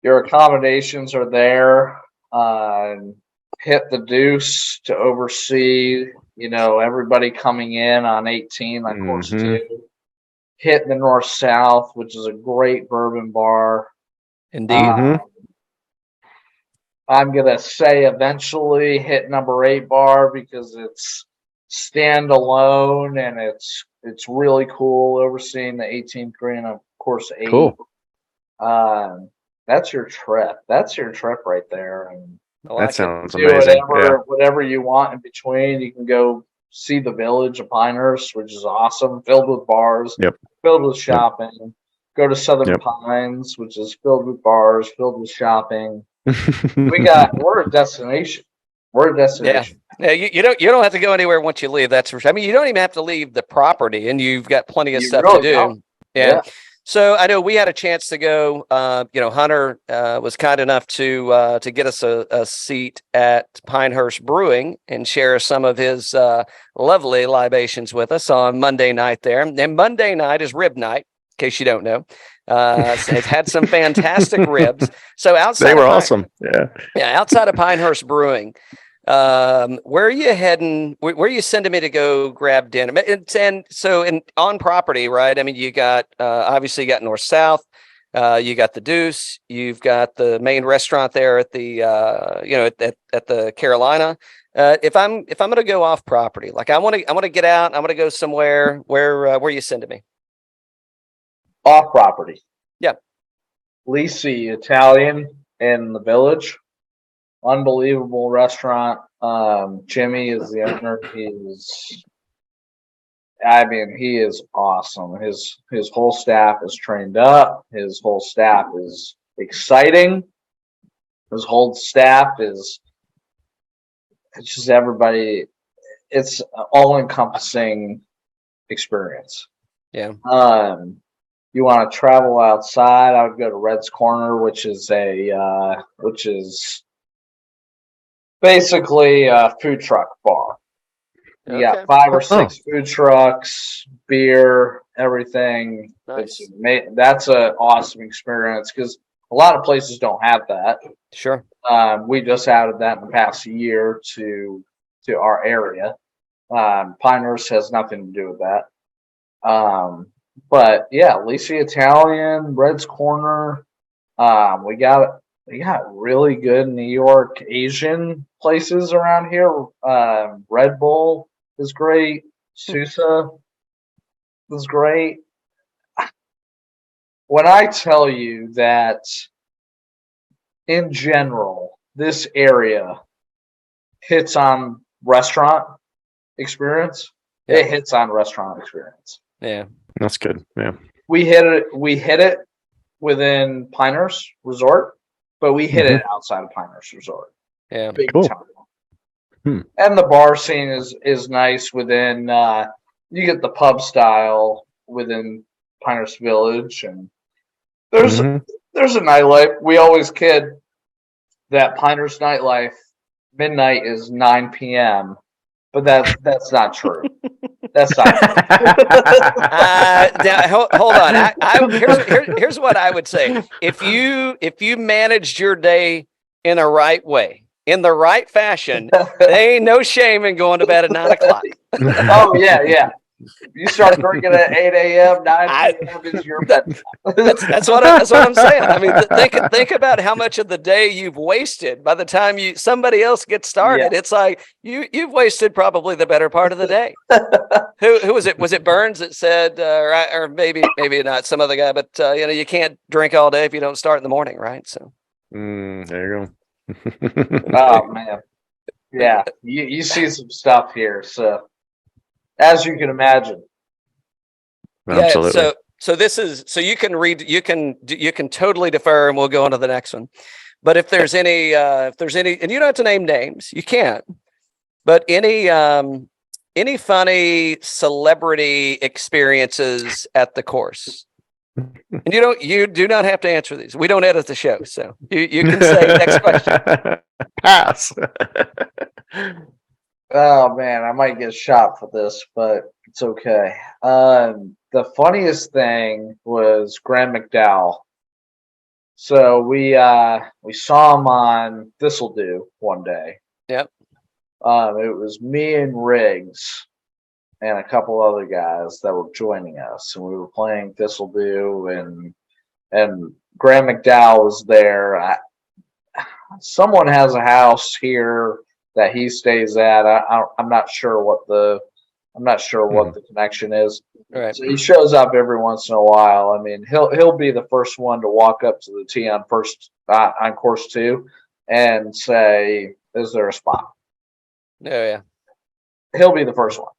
Speaker 3: Your accommodations are there. Hit the deuce to oversee, everybody coming in on 18 on course 2. Hit the North South, which is a great bourbon bar.
Speaker 1: indeed.
Speaker 3: I'm gonna say eventually hit number 8 bar because it's standalone and it's really cool overseeing the 18th green of course 8.
Speaker 2: Cool.
Speaker 3: That's your trip. That's your trip right there. And
Speaker 2: That sounds
Speaker 3: do
Speaker 2: amazing.
Speaker 3: whatever you want in between. You can go see the village of Pinehurst, which is awesome, filled with bars, filled with shopping. Go to Southern Pines, which is filled with bars, filled with shopping. We're a destination. We're a destination.
Speaker 1: Yeah, you don't have to go anywhere once you leave. That's for sure. I mean, you don't even have to leave the property, and you've got plenty of stuff
Speaker 3: really
Speaker 1: to do.
Speaker 3: don't.
Speaker 1: Yeah. So I know we had a chance to go. Hunter was kind enough to get us a seat at Pinehurst Brewing and share some of his lovely libations with us on Monday night there. And Monday night is rib night, in case you don't know. It's had some fantastic ribs. So outside,
Speaker 2: they were awesome. Yeah.
Speaker 1: Outside of Pinehurst Brewing. Where are you heading? Where are you sending me to go grab dinner? And so on property, right? I mean, you got obviously you got North South, you got the Deuce, you've got the main restaurant there at the at the Carolina. If I'm going to go off property, like I want to get out, I want to go somewhere. Where are you sending me?
Speaker 3: Off property.
Speaker 1: Yeah.
Speaker 3: Lisi Italian in the Village. Unbelievable restaurant. Jimmy is the owner. He is awesome. His whole staff is trained up. His whole staff is exciting. His whole staff it's just everybody. It's an all-encompassing experience.
Speaker 1: Yeah.
Speaker 3: You want to travel outside? I would go to Red's Corner, which is basically a food truck bar. You got 5 or 6 food trucks, beer, everything.
Speaker 1: Nice.
Speaker 3: That's an awesome experience because a lot of places don't have that.
Speaker 1: Sure.
Speaker 3: We just added that in the past year to our area. Pinehurst has nothing to do with that. But yeah, Lacey Italian, Red's Corner. We got really good New York Asian places around here. Red Bull is great. Sousa is great. When I tell you that in general, this area hits on restaurant experience, it hits on restaurant experience.
Speaker 1: Yeah.
Speaker 2: That's good. Yeah.
Speaker 3: We hit it within Pinehurst Resort, but we hit it outside of Pinehurst Resort.
Speaker 1: Yeah.
Speaker 3: Big
Speaker 2: Cool.
Speaker 3: time. And the bar scene is nice within you get the pub style within Pinehurst Village, and there's a nightlife. We always kid that Pinehurst nightlife midnight is 9 p.m., but that's not true. That's not true.
Speaker 1: Now, hold on. Here's what I would say. If you managed your day in a right way, in the right fashion, there ain't no shame in going to bed at 9 o'clock.
Speaker 3: Oh yeah. You start drinking at 8 a.m., 9 p.m. is your bedtime.
Speaker 1: That's what I'm saying. I mean, think about how much of the day you've wasted by the time somebody else gets started. Yeah. It's like you've wasted probably the better part of the day. Who was it? Was it Burns that said, or maybe not some other guy? But you can't drink all day if you don't start in the morning, right? So
Speaker 2: there you
Speaker 3: go. Oh man, yeah. You see some stuff here, so. As you can imagine.
Speaker 2: Absolutely.
Speaker 1: Yeah, so this is you can totally defer, and we'll go on to the next one. But if there's any, and you don't have to name names, you can't. But any funny celebrity experiences at the course, and you do not have to answer these. We don't edit the show, so you can say next question.
Speaker 2: Pass.
Speaker 3: Oh man, I might get shot for this, but it's okay. The funniest thing was Graham McDowell. So we saw him on Thistledew one day.
Speaker 1: Yep.
Speaker 3: It was me and Riggs and a couple other guys that were joining us, and we were playing Thistledew, and Graham McDowell was there. Someone has a house here that he stays at. I'm not sure what the connection is.
Speaker 1: Right.
Speaker 3: So he shows up every once in a while. I mean, he'll be the first one to walk up to the tee on course 2 and say, "Is there a spot?"
Speaker 1: Oh yeah.
Speaker 3: He'll be the first one.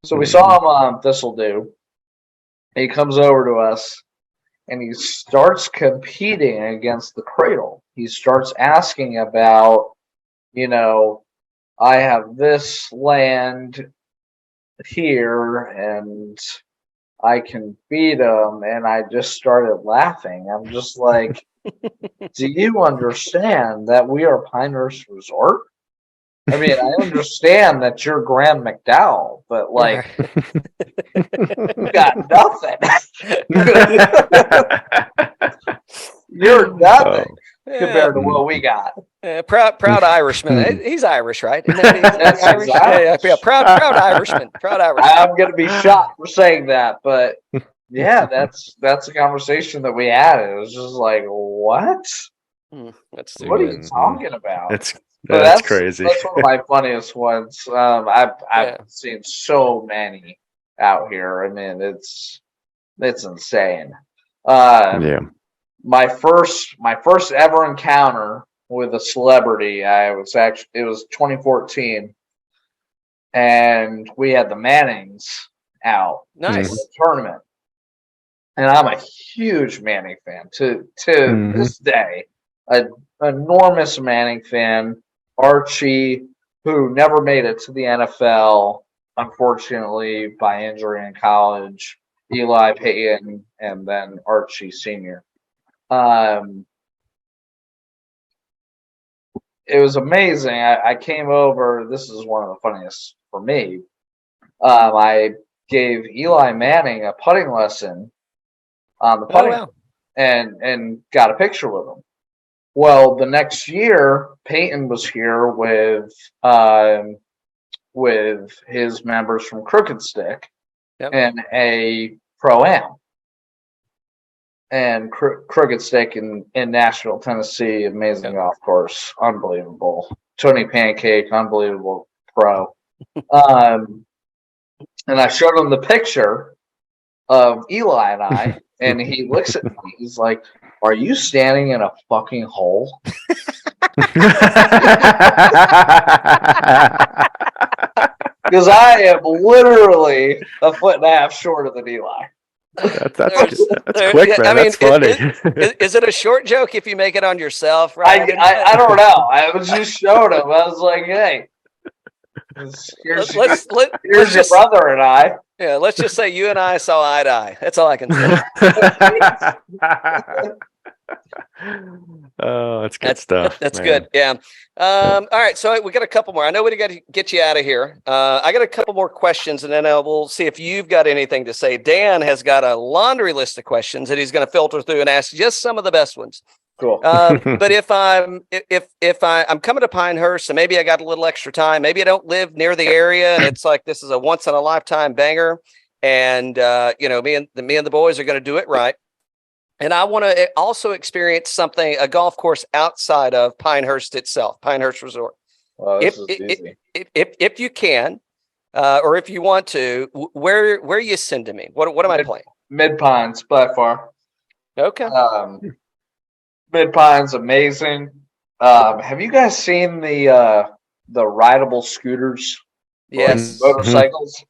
Speaker 3: So we saw him on Thistledew. He comes over to us and he starts competing against the Cradle. He starts asking about, I have this land here and I can beat them. And I just started laughing. I'm just like, do you understand that we are Pinehurst Resort? I mean, I understand that you're Graham McDowell, but like, you got nothing. You're nothing. Compared to what we got.
Speaker 1: Proud Irishman. He's Irish, right? Isn't that
Speaker 3: Irish?
Speaker 1: Yeah. Proud Irishman. Proud Irishman.
Speaker 3: I'm going to be shot for saying that, but yeah, that's a conversation that we had. It was just like, what? What are you talking about?
Speaker 2: That's crazy.
Speaker 3: That's one of my funniest ones. I've seen so many out here. I mean, it's insane.
Speaker 2: Yeah.
Speaker 3: My first ever encounter with a celebrity, it was 2014, and we had the Mannings out for the tournament, and I'm a huge Manning fan to this day, an enormous Manning fan. Archie, who never made it to the NFL, unfortunately by injury in college, Eli Payton, and then Archie Sr. It was amazing. I came over. This is one of the funniest for me. I gave Eli Manning a putting lesson on the putting and got a picture with him. Well, the next year, Peyton was here with with his members from Crooked Stick
Speaker 1: Yep.
Speaker 3: in a pro-am. And Crooked Stick in Nashville, Tennessee, amazing golf course, unbelievable. Tony Pancake, unbelievable pro. And I showed him the picture of Eli and I, and he looks at me. He's like, "Are you standing in a fucking hole?" Because I am literally a foot and a half shorter than Eli.
Speaker 2: That's quick, man. I mean, that's funny.
Speaker 1: Is it a short joke if you make it on yourself? Right?
Speaker 3: I don't know. I was just showing him. I was like, "Hey, here's your brother and I."
Speaker 1: Yeah, let's just say you and I saw eye to eye. That's all I can say.
Speaker 2: Oh, that's good stuff.
Speaker 1: That's good. Yeah. All right. So we got a couple more. I know we got to get you out of here. I got a couple more questions, and then we'll see if you've got anything to say. Dan has got a laundry list of questions that he's going to filter through and ask just some of the best ones.
Speaker 3: Cool.
Speaker 1: But if I'm coming to Pinehurst, and maybe I got a little extra time, maybe I don't live near the area, and it's like this is a once in a lifetime banger, and me and the boys are going to do it right. And I want to also experience a golf course outside of Pinehurst itself, Pinehurst Resort.
Speaker 3: Well, this is easy.
Speaker 1: If you can, or if you want to, where are you sending me? What am I playing?
Speaker 3: Mid Pines by far.
Speaker 1: Okay.
Speaker 3: Mid Pines, amazing. Have you guys seen the rideable scooters?
Speaker 1: Yes.
Speaker 3: Motorcycles.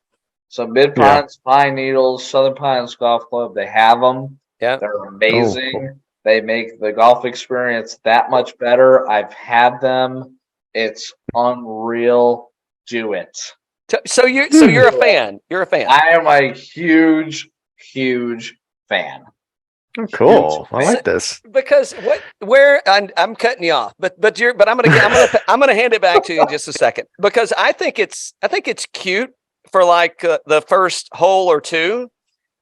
Speaker 3: So Mid Pines, Pine Needles, Southern Pines Golf Club, they have them.
Speaker 1: Yeah,
Speaker 3: they're amazing. Oh, cool. They make the golf experience that much better. I've had them. It's unreal. Do it.
Speaker 1: So you're a fan. You're a fan.
Speaker 3: I am a huge fan.
Speaker 2: Oh, cool. I like this.
Speaker 1: Because I'm cutting you off, but I'm gonna hand it back to you in just a second, because I think it's cute for like the first hole or two.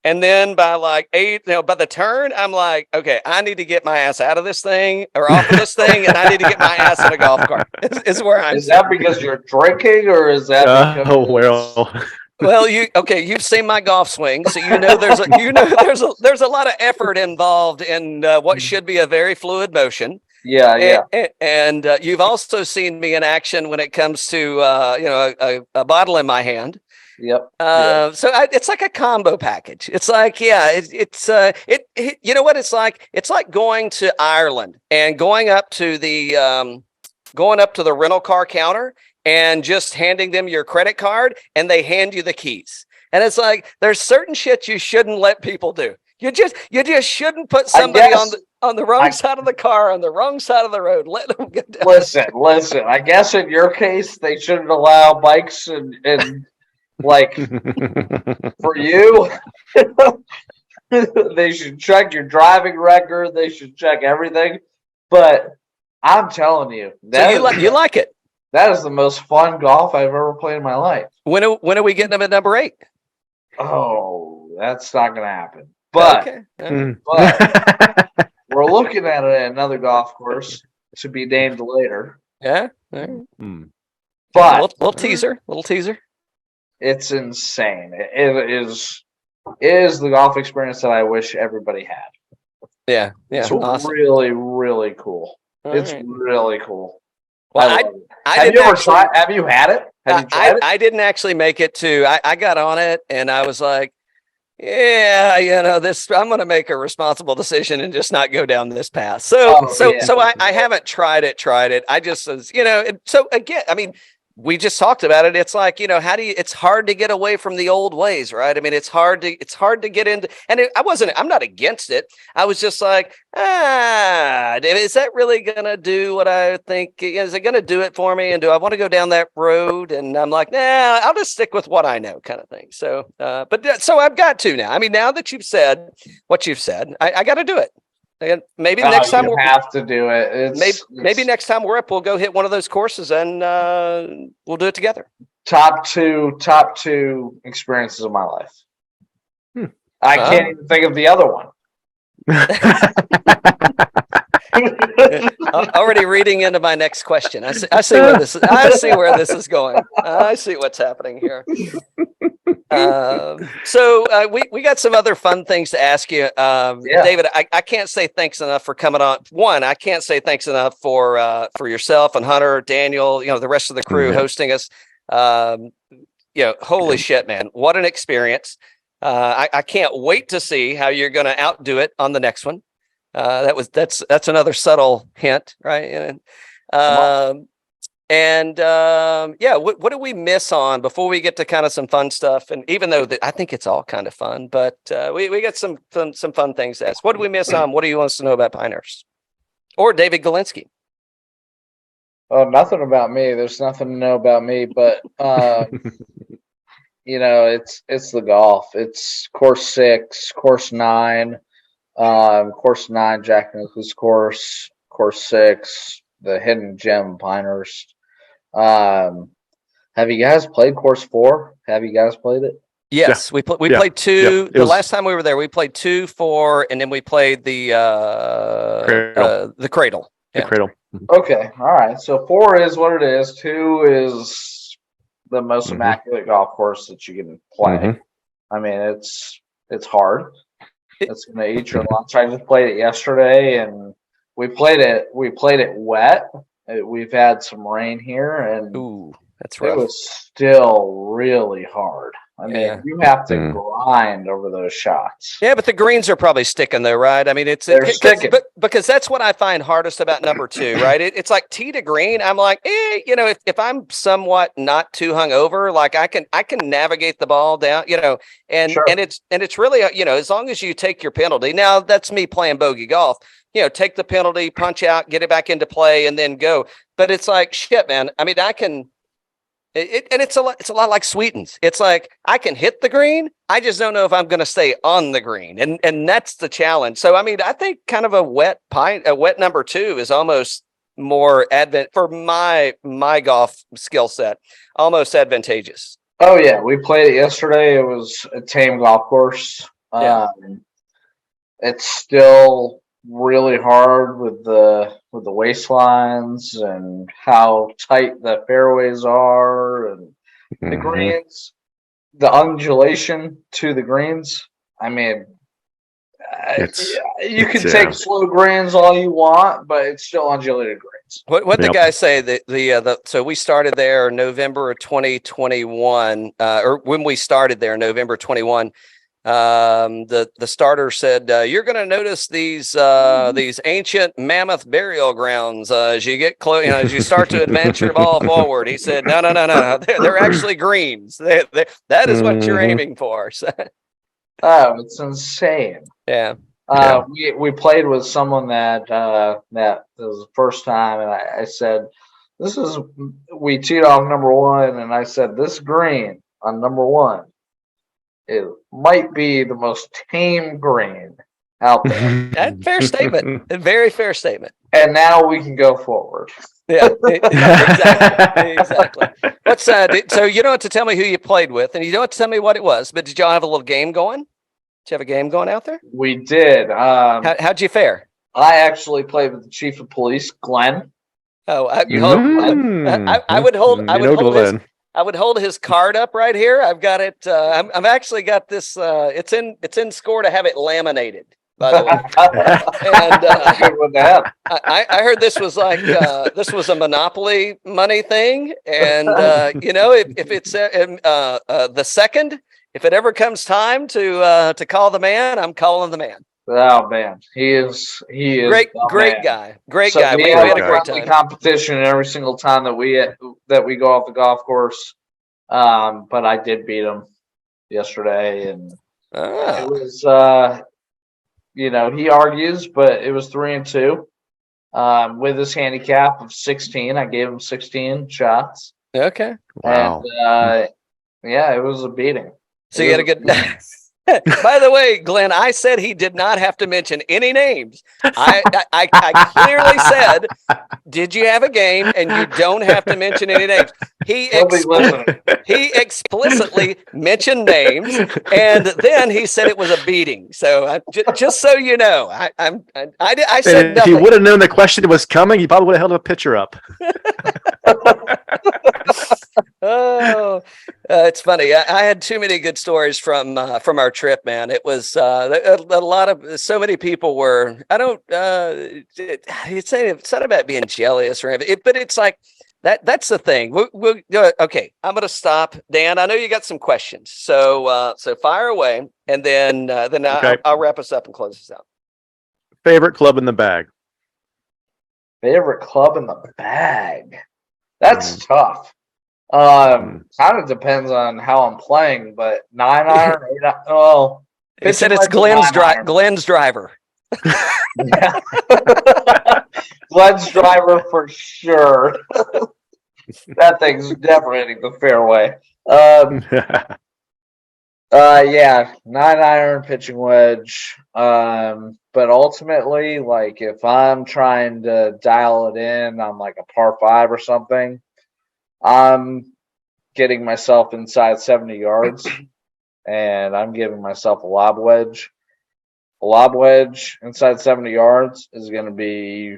Speaker 1: And then by like 8, by the turn, I'm like, okay, I need to get my ass out of this thing or off of this thing, and I need to get my ass in a golf cart. Is where I'm.
Speaker 3: Is that because you're drinking, or is that?
Speaker 1: Well, you've seen my golf swing, so there's a lot of effort involved in what should be a very fluid motion.
Speaker 3: Yeah.
Speaker 1: And you've also seen me in action when it comes to a bottle in my hand.
Speaker 3: Yep.
Speaker 1: So it's like a combo package. It's like, you know what it's like? It's like going to Ireland and going up to the rental car counter and just handing them your credit card, and they hand you the keys. And it's like, there's certain shit you shouldn't let people do. You just shouldn't put somebody on the wrong side of the car, on the wrong side of the road. Let them get down.
Speaker 3: Listen. I guess in your case, they shouldn't allow bikes and like for you, they should check your driving record. They should check everything. But I'm telling you,
Speaker 1: you like it.
Speaker 3: That is the most fun golf I've ever played in my life.
Speaker 1: When are we getting them at number 8?
Speaker 3: Oh, that's not going to happen. But, but we're looking at it at another golf course to be named later.
Speaker 1: Yeah.
Speaker 3: But
Speaker 1: little teaser.
Speaker 3: It's insane. It is the golf experience that I wish everybody had.
Speaker 1: Yeah.
Speaker 3: It's
Speaker 1: awesome.
Speaker 3: really, really cool. Really cool.
Speaker 1: Well,
Speaker 3: have you ever tried? Have you had it? Have you tried it?
Speaker 1: I didn't actually make it to. I got on it and I was like, yeah, I'm going to make a responsible decision and just not go down this path. So I haven't tried it. I just was, so again, I mean, we just talked about it. It's like, it's hard to get away from the old ways, right? I mean, it's hard to get into, and I'm not against it. I was just like, is that really going to do what I think? Is it going to do it for me? And do I want to go down that road? And I'm like, nah, I'll just stick with what I know, kind of thing. So, so I've got to now. I mean, now that you've said what you've said, I got to do it. And maybe next time
Speaker 3: we'll have to do it.
Speaker 1: Maybe next time we're up, we'll go hit one of those courses and we'll do it together.
Speaker 3: Top two experiences of my life. I can't even think of the other one.
Speaker 1: Already reading into my next question. I see where this is. I see where this is going. I see what's happening here. So we got some other fun things to ask you, David. I can't say thanks enough for coming on. One, I can't say thanks enough for yourself and Hunter, Daniel, the rest of the crew hosting us. Holy shit, man, what an experience! I can't wait to see how you're going to outdo it on the next one. That's another subtle hint, right? What do we miss on before we get to kind of some fun stuff? And even though I think it's all kind of fun, but we got some fun things to ask. What do we miss on? What do you want us to know about Pinehurst or David Gilinsky?
Speaker 3: Oh, nothing about me. There's nothing to know about me, but it's the golf. It's course 6, course 9, course 9, Jack Nicklaus course 6, the hidden gem Pinehurst. Have you guys played course 4? Have you guys played it?
Speaker 1: Yes, we played 2. The last time we were there, we played 2, 4, and then we played the cradle.
Speaker 2: The cradle.
Speaker 3: Okay, all right. So 4 is what it is. 2 is the most immaculate golf course that you can play. I mean, it's hard. It's going to eat your lunch. I just played it yesterday, and we played it wet. We've had some rain here, and
Speaker 1: that's rough.
Speaker 3: It was still really hard. I mean, you have to grind over those shots.
Speaker 1: Yeah, but the greens are probably sticking though, right? I mean,
Speaker 3: they're sticking.
Speaker 1: Because that's what I find hardest about number 2, right? It's like tee to green. I'm like, if I'm somewhat not too hungover, like I can navigate the ball down, and it's really, as long as you take your penalty. Now that's me playing bogey golf. Take the penalty, punch out, get it back into play, and then go. But it's like shit, man. I mean, I can. It's a lot like Sweetens. It's like I can hit the green. I just don't know if I'm going to stay on the green, and that's the challenge. So I mean, I think kind of a wet number 2 is almost more for my golf skill set, almost advantageous.
Speaker 3: Oh yeah, we played it yesterday. It was a tame golf course. It's still really hard with the waistlines and how tight the fairways are and the greens, the undulation to the greens. I mean, you can take slow greens all you want, but it's still undulated greens.
Speaker 1: What the guys say so we started there November of 2021, or when we started there November 21. The starter said, you're going to notice these ancient mammoth burial grounds as you get close, as you start to advance your ball forward. He said, no, they're actually greens. That is what you're aiming for. So.
Speaker 3: Oh, it's insane.
Speaker 1: Yeah.
Speaker 3: We played with someone that was the first time, and I said, we teed off number 1, and I said, this green on number 1. It might be the most tame green out there.
Speaker 1: Fair statement. A very fair statement.
Speaker 3: And now we can go forward.
Speaker 1: Yeah, exactly. What's so you don't have to tell me who you played with, and you don't have to tell me what it was. But did y'all have a little game going? Did you have a game going out there?
Speaker 3: We did.
Speaker 1: How'd you fare?
Speaker 3: I actually played with the chief of police, Glenn.
Speaker 1: Oh, I would hold his card up right here. I've got it. I've actually got this. It's in score to have it laminated, by the way. And I heard this was a Monopoly money thing. And if it's the second, if it ever comes time to call the man, I'm calling the man.
Speaker 3: Oh man, he is
Speaker 1: great guy. Great guy. We had a great time.
Speaker 3: Competition every single time that we go off the golf course. But I did beat him yesterday, and it was he argues, but it was 3-2. With his handicap of 16, I gave him 16 shots.
Speaker 1: Okay.
Speaker 2: Wow.
Speaker 3: And it was a beating.
Speaker 1: So you had a good By the way, Glenn, I said he did not have to mention any names. I clearly said, did you have a game? And you don't have to mention any names. He explicitly mentioned names, and then he said it was a beating. So just so you know, I said
Speaker 2: if
Speaker 1: nothing.
Speaker 2: you would have known the question was coming, you probably would have held a picture up.
Speaker 1: Oh, it's funny. I had too many good stories from our trip, man. It was a lot of so many people were. I don't. It's not about being jealous or anything, but it's like that. That's the thing. Okay, I'm gonna stop, Dan. I know you got some questions, so fire away, and then
Speaker 2: Okay.
Speaker 1: I'll wrap us up and close this out.
Speaker 2: Favorite club in the bag?
Speaker 3: Favorite club in the bag? That's tough. Kind of depends on how I'm playing, but 9-iron, 8-iron. Oh,
Speaker 1: It said it's Glenn's driver.
Speaker 3: Yeah. Glenn's driver for sure. That thing's definitely hitting the fairway. Yeah, 9-iron pitching wedge. But ultimately, like if I'm trying to dial it in on like a par 5 or something, I'm getting myself inside 70 yards and I'm giving myself a lob wedge. A lob wedge inside 70 yards is going to be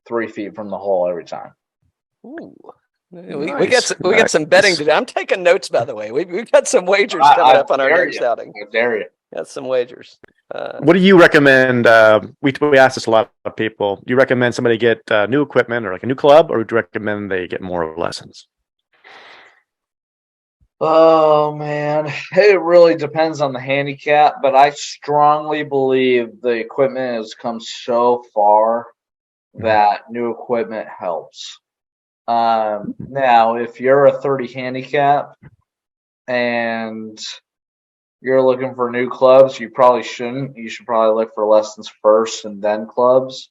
Speaker 3: 3 feet from the hole every time.
Speaker 1: Ooh. We got some betting to do. I'm taking notes, by the way. We've got some wagers coming up on our next outing.
Speaker 3: I dare you.
Speaker 1: Got some wagers.
Speaker 2: What do you recommend? We asked this a lot of people. Do you recommend somebody get new equipment or like a new club, or would you recommend they get more lessons?
Speaker 3: Oh man, it really depends on the handicap, but I strongly believe the equipment has come so far that new equipment helps. Now, if you're a 30 handicap and you're looking for new clubs, you probably shouldn't. You should probably look for lessons first and then clubs.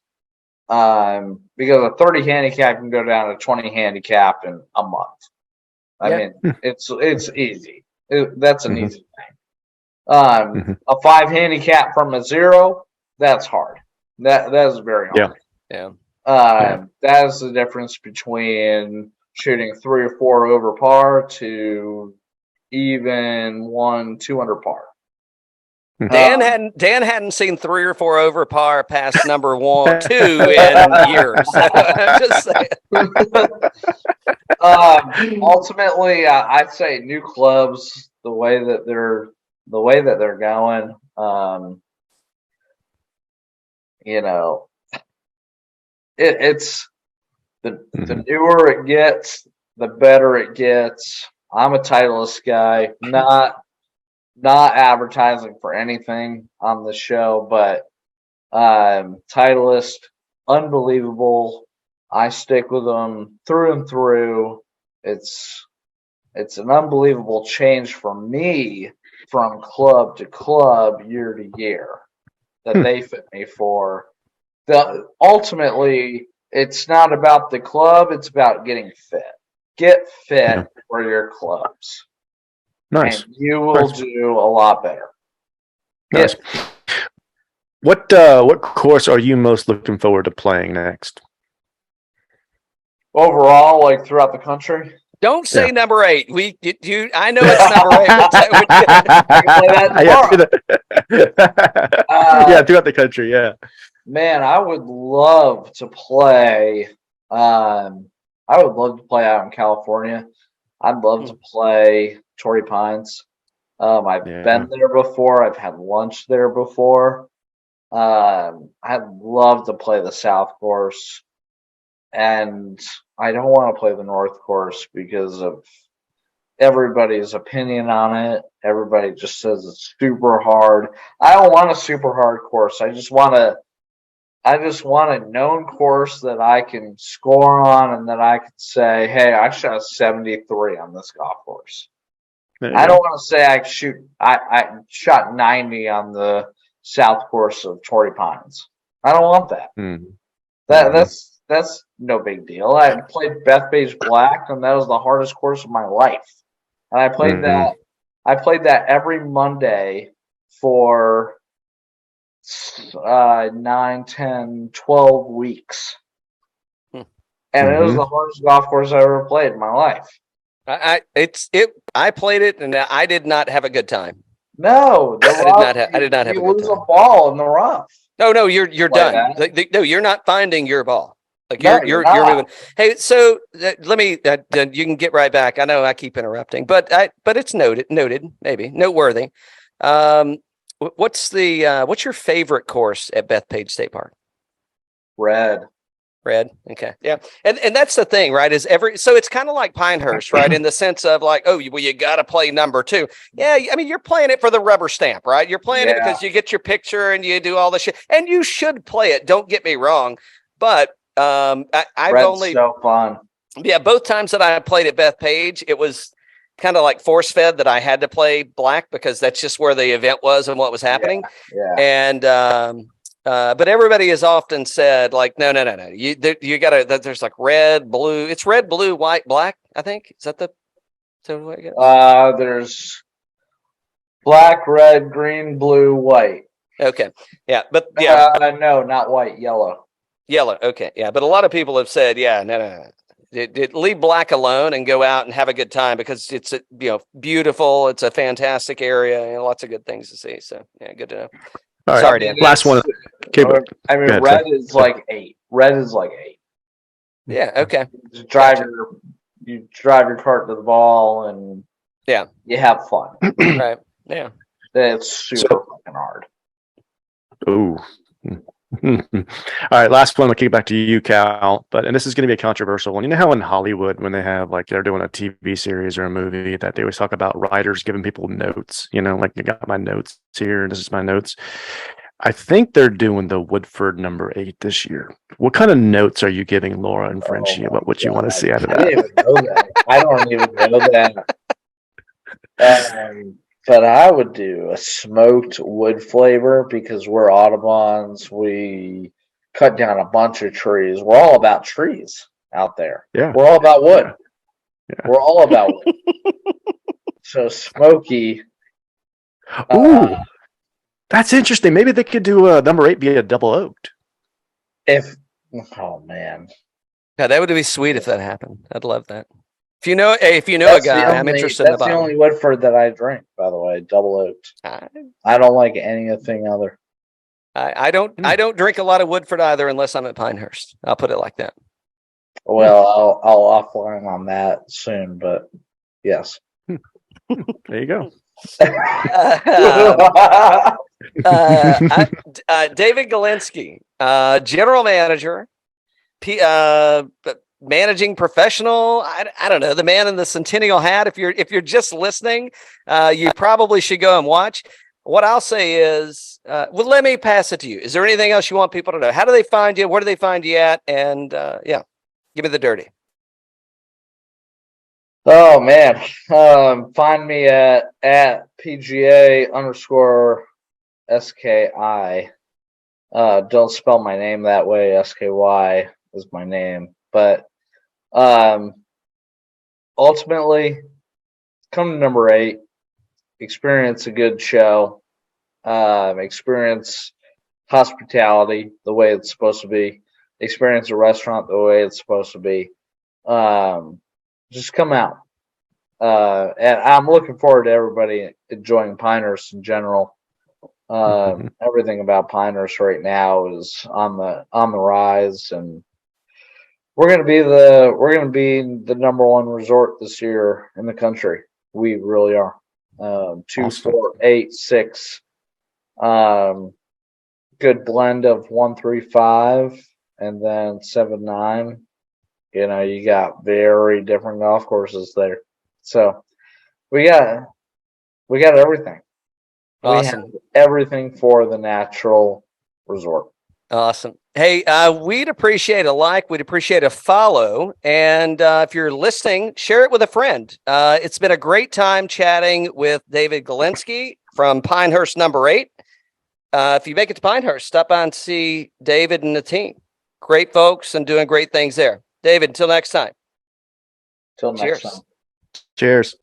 Speaker 3: Because a 30 handicap can go down to 20 handicap in a month. I mean, it's easy. That's an easy thing. A 5 handicap from a 0, that's hard. That is very hard.
Speaker 1: Yeah.
Speaker 3: That is the difference between shooting 3 or 4 over par to even 1-2 under par.
Speaker 1: Dan hadn't seen 3 or 4 over par past number 1, 2 in years. I'm just saying.
Speaker 3: Ultimately, I'd say new clubs, the way that they're going, it's the newer it gets, the better it gets. I'm a Titleist guy, not advertising for anything on the show, but Titleist, unbelievable. I stick with them through and through. It's an unbelievable change for me from club to club, year to year, that they fit me for. Ultimately, it's not about the club, it's about getting fit. Get fit for your clubs.
Speaker 2: Nice.
Speaker 3: And you will do a lot better.
Speaker 2: Nice. What course are you most looking forward to playing next?
Speaker 3: Overall, like throughout the country?
Speaker 1: Don't say number 8. I know it's number 8.
Speaker 2: Throughout the country. Yeah.
Speaker 3: Man, I would love to play. I would love to play out in California. I'd love to play Torrey Pines. I've been there before. I've had lunch there before. I'd love to play the South Course, and I don't want to play the North Course because of everybody's opinion on it. Everybody just says it's super hard. I don't want a super hard course. I just want a known course that I can score on and that I can say, hey, I shot 73 on this golf course. I don't want to say I shot 90 on the South Course of Torrey Pines. I don't want that. That's no big deal. I played Bethpage Black, and that was the hardest course of my life. And I played that every Monday for 9, 10, 12 weeks. And it was the hardest golf course I ever played in my life.
Speaker 1: I played it and I did not have a good time.
Speaker 3: No, the rough,
Speaker 1: I did not have a
Speaker 3: you
Speaker 1: good
Speaker 3: lose
Speaker 1: time.
Speaker 3: a ball in the rough.
Speaker 1: No, you're
Speaker 3: Like
Speaker 1: done. No, you're not finding your ball. Like
Speaker 3: No,
Speaker 1: you're
Speaker 3: not.
Speaker 1: moving. Hey, so let me. You can get right back. I know I keep interrupting, but it's noted, maybe noteworthy. What's your favorite course at Bethpage State Park?
Speaker 3: Red.
Speaker 1: Okay. Yeah. And that's the thing, right? So it's kind of like Pinehurst, right? In the sense of like, oh, well, you got to play number 2. Yeah. I mean, you're playing it for the rubber stamp, right? You're playing it because you get your picture and you do all the shit, and you should play it. Don't get me wrong. But I've
Speaker 3: Red's
Speaker 1: only,
Speaker 3: so fun.
Speaker 1: yeah, both times that I played at Bethpage, it was kind of like force fed that I had to play black because that's just where the event was and what was happening.
Speaker 3: Yeah.
Speaker 1: And, but everybody has often said like, no. You gotta, there's like red, blue. It's red, blue, white, black. I think is that the way it goes?
Speaker 3: There's black, red, green, blue, white.
Speaker 1: Okay. Yeah. But yeah.
Speaker 3: No, not white, yellow.
Speaker 1: Yellow. Okay. Yeah. But a lot of people have said, yeah, no. Leave black alone and go out and have a good time because it's beautiful. It's a fantastic area and lots of good things to see. So yeah, good to know.
Speaker 2: All right.
Speaker 1: Sorry, Dan.
Speaker 2: Last one.
Speaker 3: I mean, red is like 8. Red is like 8.
Speaker 1: Yeah. Okay.
Speaker 3: You drive your cart to the ball and you have fun.
Speaker 1: Right. Yeah.
Speaker 3: It's super fucking hard.
Speaker 2: Ooh. All right, last one. I'll kick it back to you, Cal. And this is going to be a controversial one. You know how in Hollywood, when they have like they're doing a TV series or a movie, that they always talk about writers giving people notes. Like you got my notes here. This is my notes. I think they're doing the Woodford number 8 this year. What kind of notes are you giving Laura and Frenchie about what you want to see out of that?
Speaker 3: I didn't even know that. I don't even know that. But I would do a smoked wood flavor because we're Audubons. We cut down a bunch of trees. We're all about trees out there.
Speaker 2: Yeah.
Speaker 3: We're all about wood.
Speaker 2: Yeah.
Speaker 3: We're all about wood. So smoky.
Speaker 2: Ooh, that's interesting. Maybe they could do number 8 be a double oaked.
Speaker 3: Oh man.
Speaker 1: Yeah, that would be sweet if that happened. I'd love that. If you know a guy, I'm interested in the bottle.
Speaker 3: That's the only Woodford that I drink, by the way, double oaked. I don't like anything other.
Speaker 1: I don't drink a lot of Woodford either unless I'm at Pinehurst. I'll put it like that.
Speaker 3: Well, I'll offline on that soon, but yes.
Speaker 2: There you go.
Speaker 1: David Gilinsky, general manager, managing professional. I don't know, the man in the Centennial hat. If you're just listening, you probably should go and watch. What I'll say is, well, let me pass it to you. Is there anything else you want people to know? How do they find you? Where do they find you at? And give me the dirty.
Speaker 3: Oh man, find me at PGA_SKI. Don't spell my name that way. SKY is my name, but ultimately, come to number 8. Experience a good show. Experience hospitality the way it's supposed to be. Experience a restaurant the way it's supposed to be. Just come out. And I'm looking forward to everybody enjoying Pinehurst in general. Everything about Pinehurst right now is on the rise, and we're gonna be the number 1 resort this year in the country. We really are. 2,
Speaker 2: Awesome.
Speaker 3: 4, 8, 6. Good blend of 1, 3, 5, and then 7, 9. You got very different golf courses there. So we got everything.
Speaker 1: Awesome.
Speaker 3: We have everything for the natural resort.
Speaker 1: Awesome. Hey, we'd appreciate a like. We'd appreciate a follow. And if you're listening, share it with a friend. It's been a great time chatting with David Gilinsky from Pinehurst number 8. If you make it to Pinehurst, stop by and see David and the team. Great folks and doing great things there. David, until next time.
Speaker 3: Till next time.
Speaker 2: Cheers.